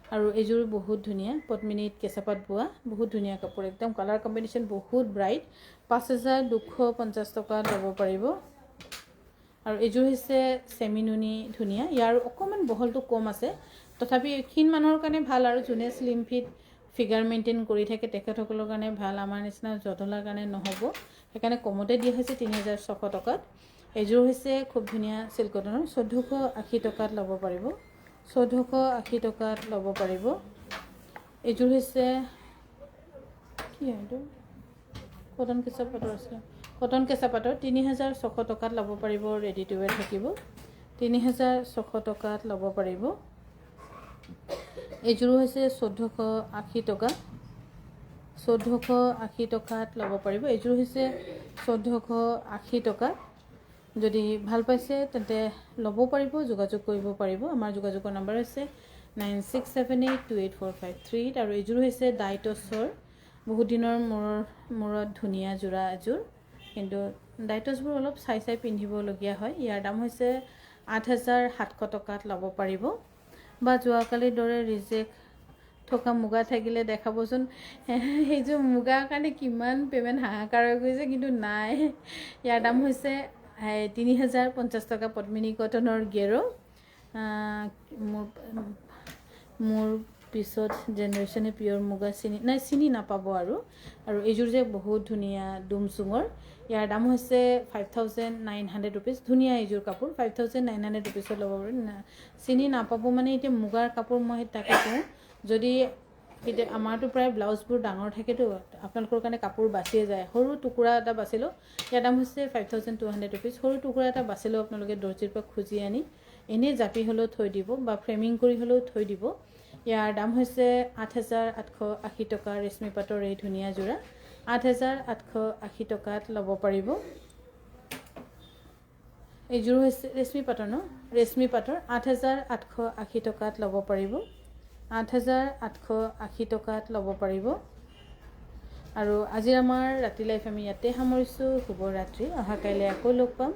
আৰু এইযোৰ বহুত ধুনীয়া পদ্মিনীত কেঁচাপাত বোৱা বহুত ধুনীয়া কাপোৰ একদম কালাৰ কম্বিনেশ্যন বহুত ব্ৰাইট 5250 টকাত ল'ব পাৰিব আৰু এইযোৰ হৈছে চেমিনুনি ধুনীয়া ইয়াৰ অকণমান বহলটো কম আছে তথাপি ক্ষীণ মানুহৰ কাৰণে ভাল আৰু যোনে স্লিম ফিট ফিগাৰ মেইনটেইন কৰি থাকে তেখেতসকলৰ কাৰণে ভাল আমাৰ নিচিনা জধলাৰ কাৰণে নহ'ব সেইকাৰণে কমতে দিয়া হৈছে 3600 টকাত এইযোৰ হৈছে খুব ধুনীয়া চিল্ক কটনৰ 1480 টকাত ল'ব পাৰিব 1480 টকাত ল'ব পাৰিব এইযোৰ হৈছে কি এইটো কটন কেঁচাপাতৰ আছে কটন কেঁচাপাতৰ 3600 টকাত ল'ব পাৰিব ৰেডি টু ৱেৰ থাকিব 3600 টকাত ল'ব পাৰিব এইযোৰ হৈছে 1480 টকা 1480 টকাত ল'ব পাৰিব এইযোৰ হৈছে 1480 টকা যদি ভাল পাইছে তেন্তে ল'ব পাৰিব যোগাযোগ কৰিব পাৰিব আমাৰ যোগাযোগৰ নম্বৰ হৈছে 9678284538 আৰু এইযোৰ হৈছে ডাইটছৰ বহুত দিনৰ মূৰত ধুনীয়া যোৰা এযোৰ কিন্তু ডাইটছবোৰ অলপ চাই পিন্ধিবলগীয়া হয় ইয়াৰ দাম হৈছে 8700 টকাত ল'ব পাৰিব বা যোৱাকালিৰ দৰে ৰিজেক্ট থকা মুগা থাকিলে দেখাবচোন সেইযোৰ মুগাৰ কাৰণে কিমান পে'মেণ্ট হাহাকাৰ হৈ গৈছে কিন্তু নাই ইয়াৰ দাম হৈছে 3050 টকা পদ্মিনী কটনৰ গেৰো মোৰ পিছত জেনেৰেশ্যনে পিয়ৰ মুগা চিনি নাপাব আৰু এইযোৰ যে বহুত ধুনীয়া ডুমচুঙৰ ইয়াৰ দাম হৈছে 5,900 ৰুপিজ। ধুনীয়া এইযোৰ কাপোৰ 5,900 ৰুপিজত ল'ব পাৰি। চিনি নাপাব মানে এতিয়া মুগাৰ কাপোৰ মই তাকে কওঁ, যদি এতিয়া আমাৰতো প্ৰায় ব্লাউজবোৰ ডাঙৰ থাকেতো, আপোনালোকৰ কাৰণে কাপোৰ বাচিয়ে যায়। সৰু টুকুৰা এটা বাচিলেও ইয়াৰ দাম হৈছে 5,200 ৰুপিজ। সৰু টুকুৰা এটা বাচিলেও আপোনালোকে দৰ্জিৰ পৰা খুজি আনি এনেই জাপি হ'লেও থৈ দিব বা ফ্ৰেমিং কৰি হ'লেও থৈ দিব। ইয়াৰ দাম হৈছে 8,880 টকা। ৰেশমী পাটৰ এই ধুনীয়া যোৰা 8,880 টকাত ল'ব পাৰিব। এইযোৰ হৈছে ৰেশমী পাটৰ ৰেশমী পাটৰ 8,880 টকাত ল'ব পাৰিব। 8,880 টকাত ল'ব পাৰিব। আৰু আজি আমাৰ ৰাতি লাইফ আমি ইয়াতে সামৰিছোঁ। শুভৰাত্ৰি। অহা কাইলৈ আকৌ লগ পাম।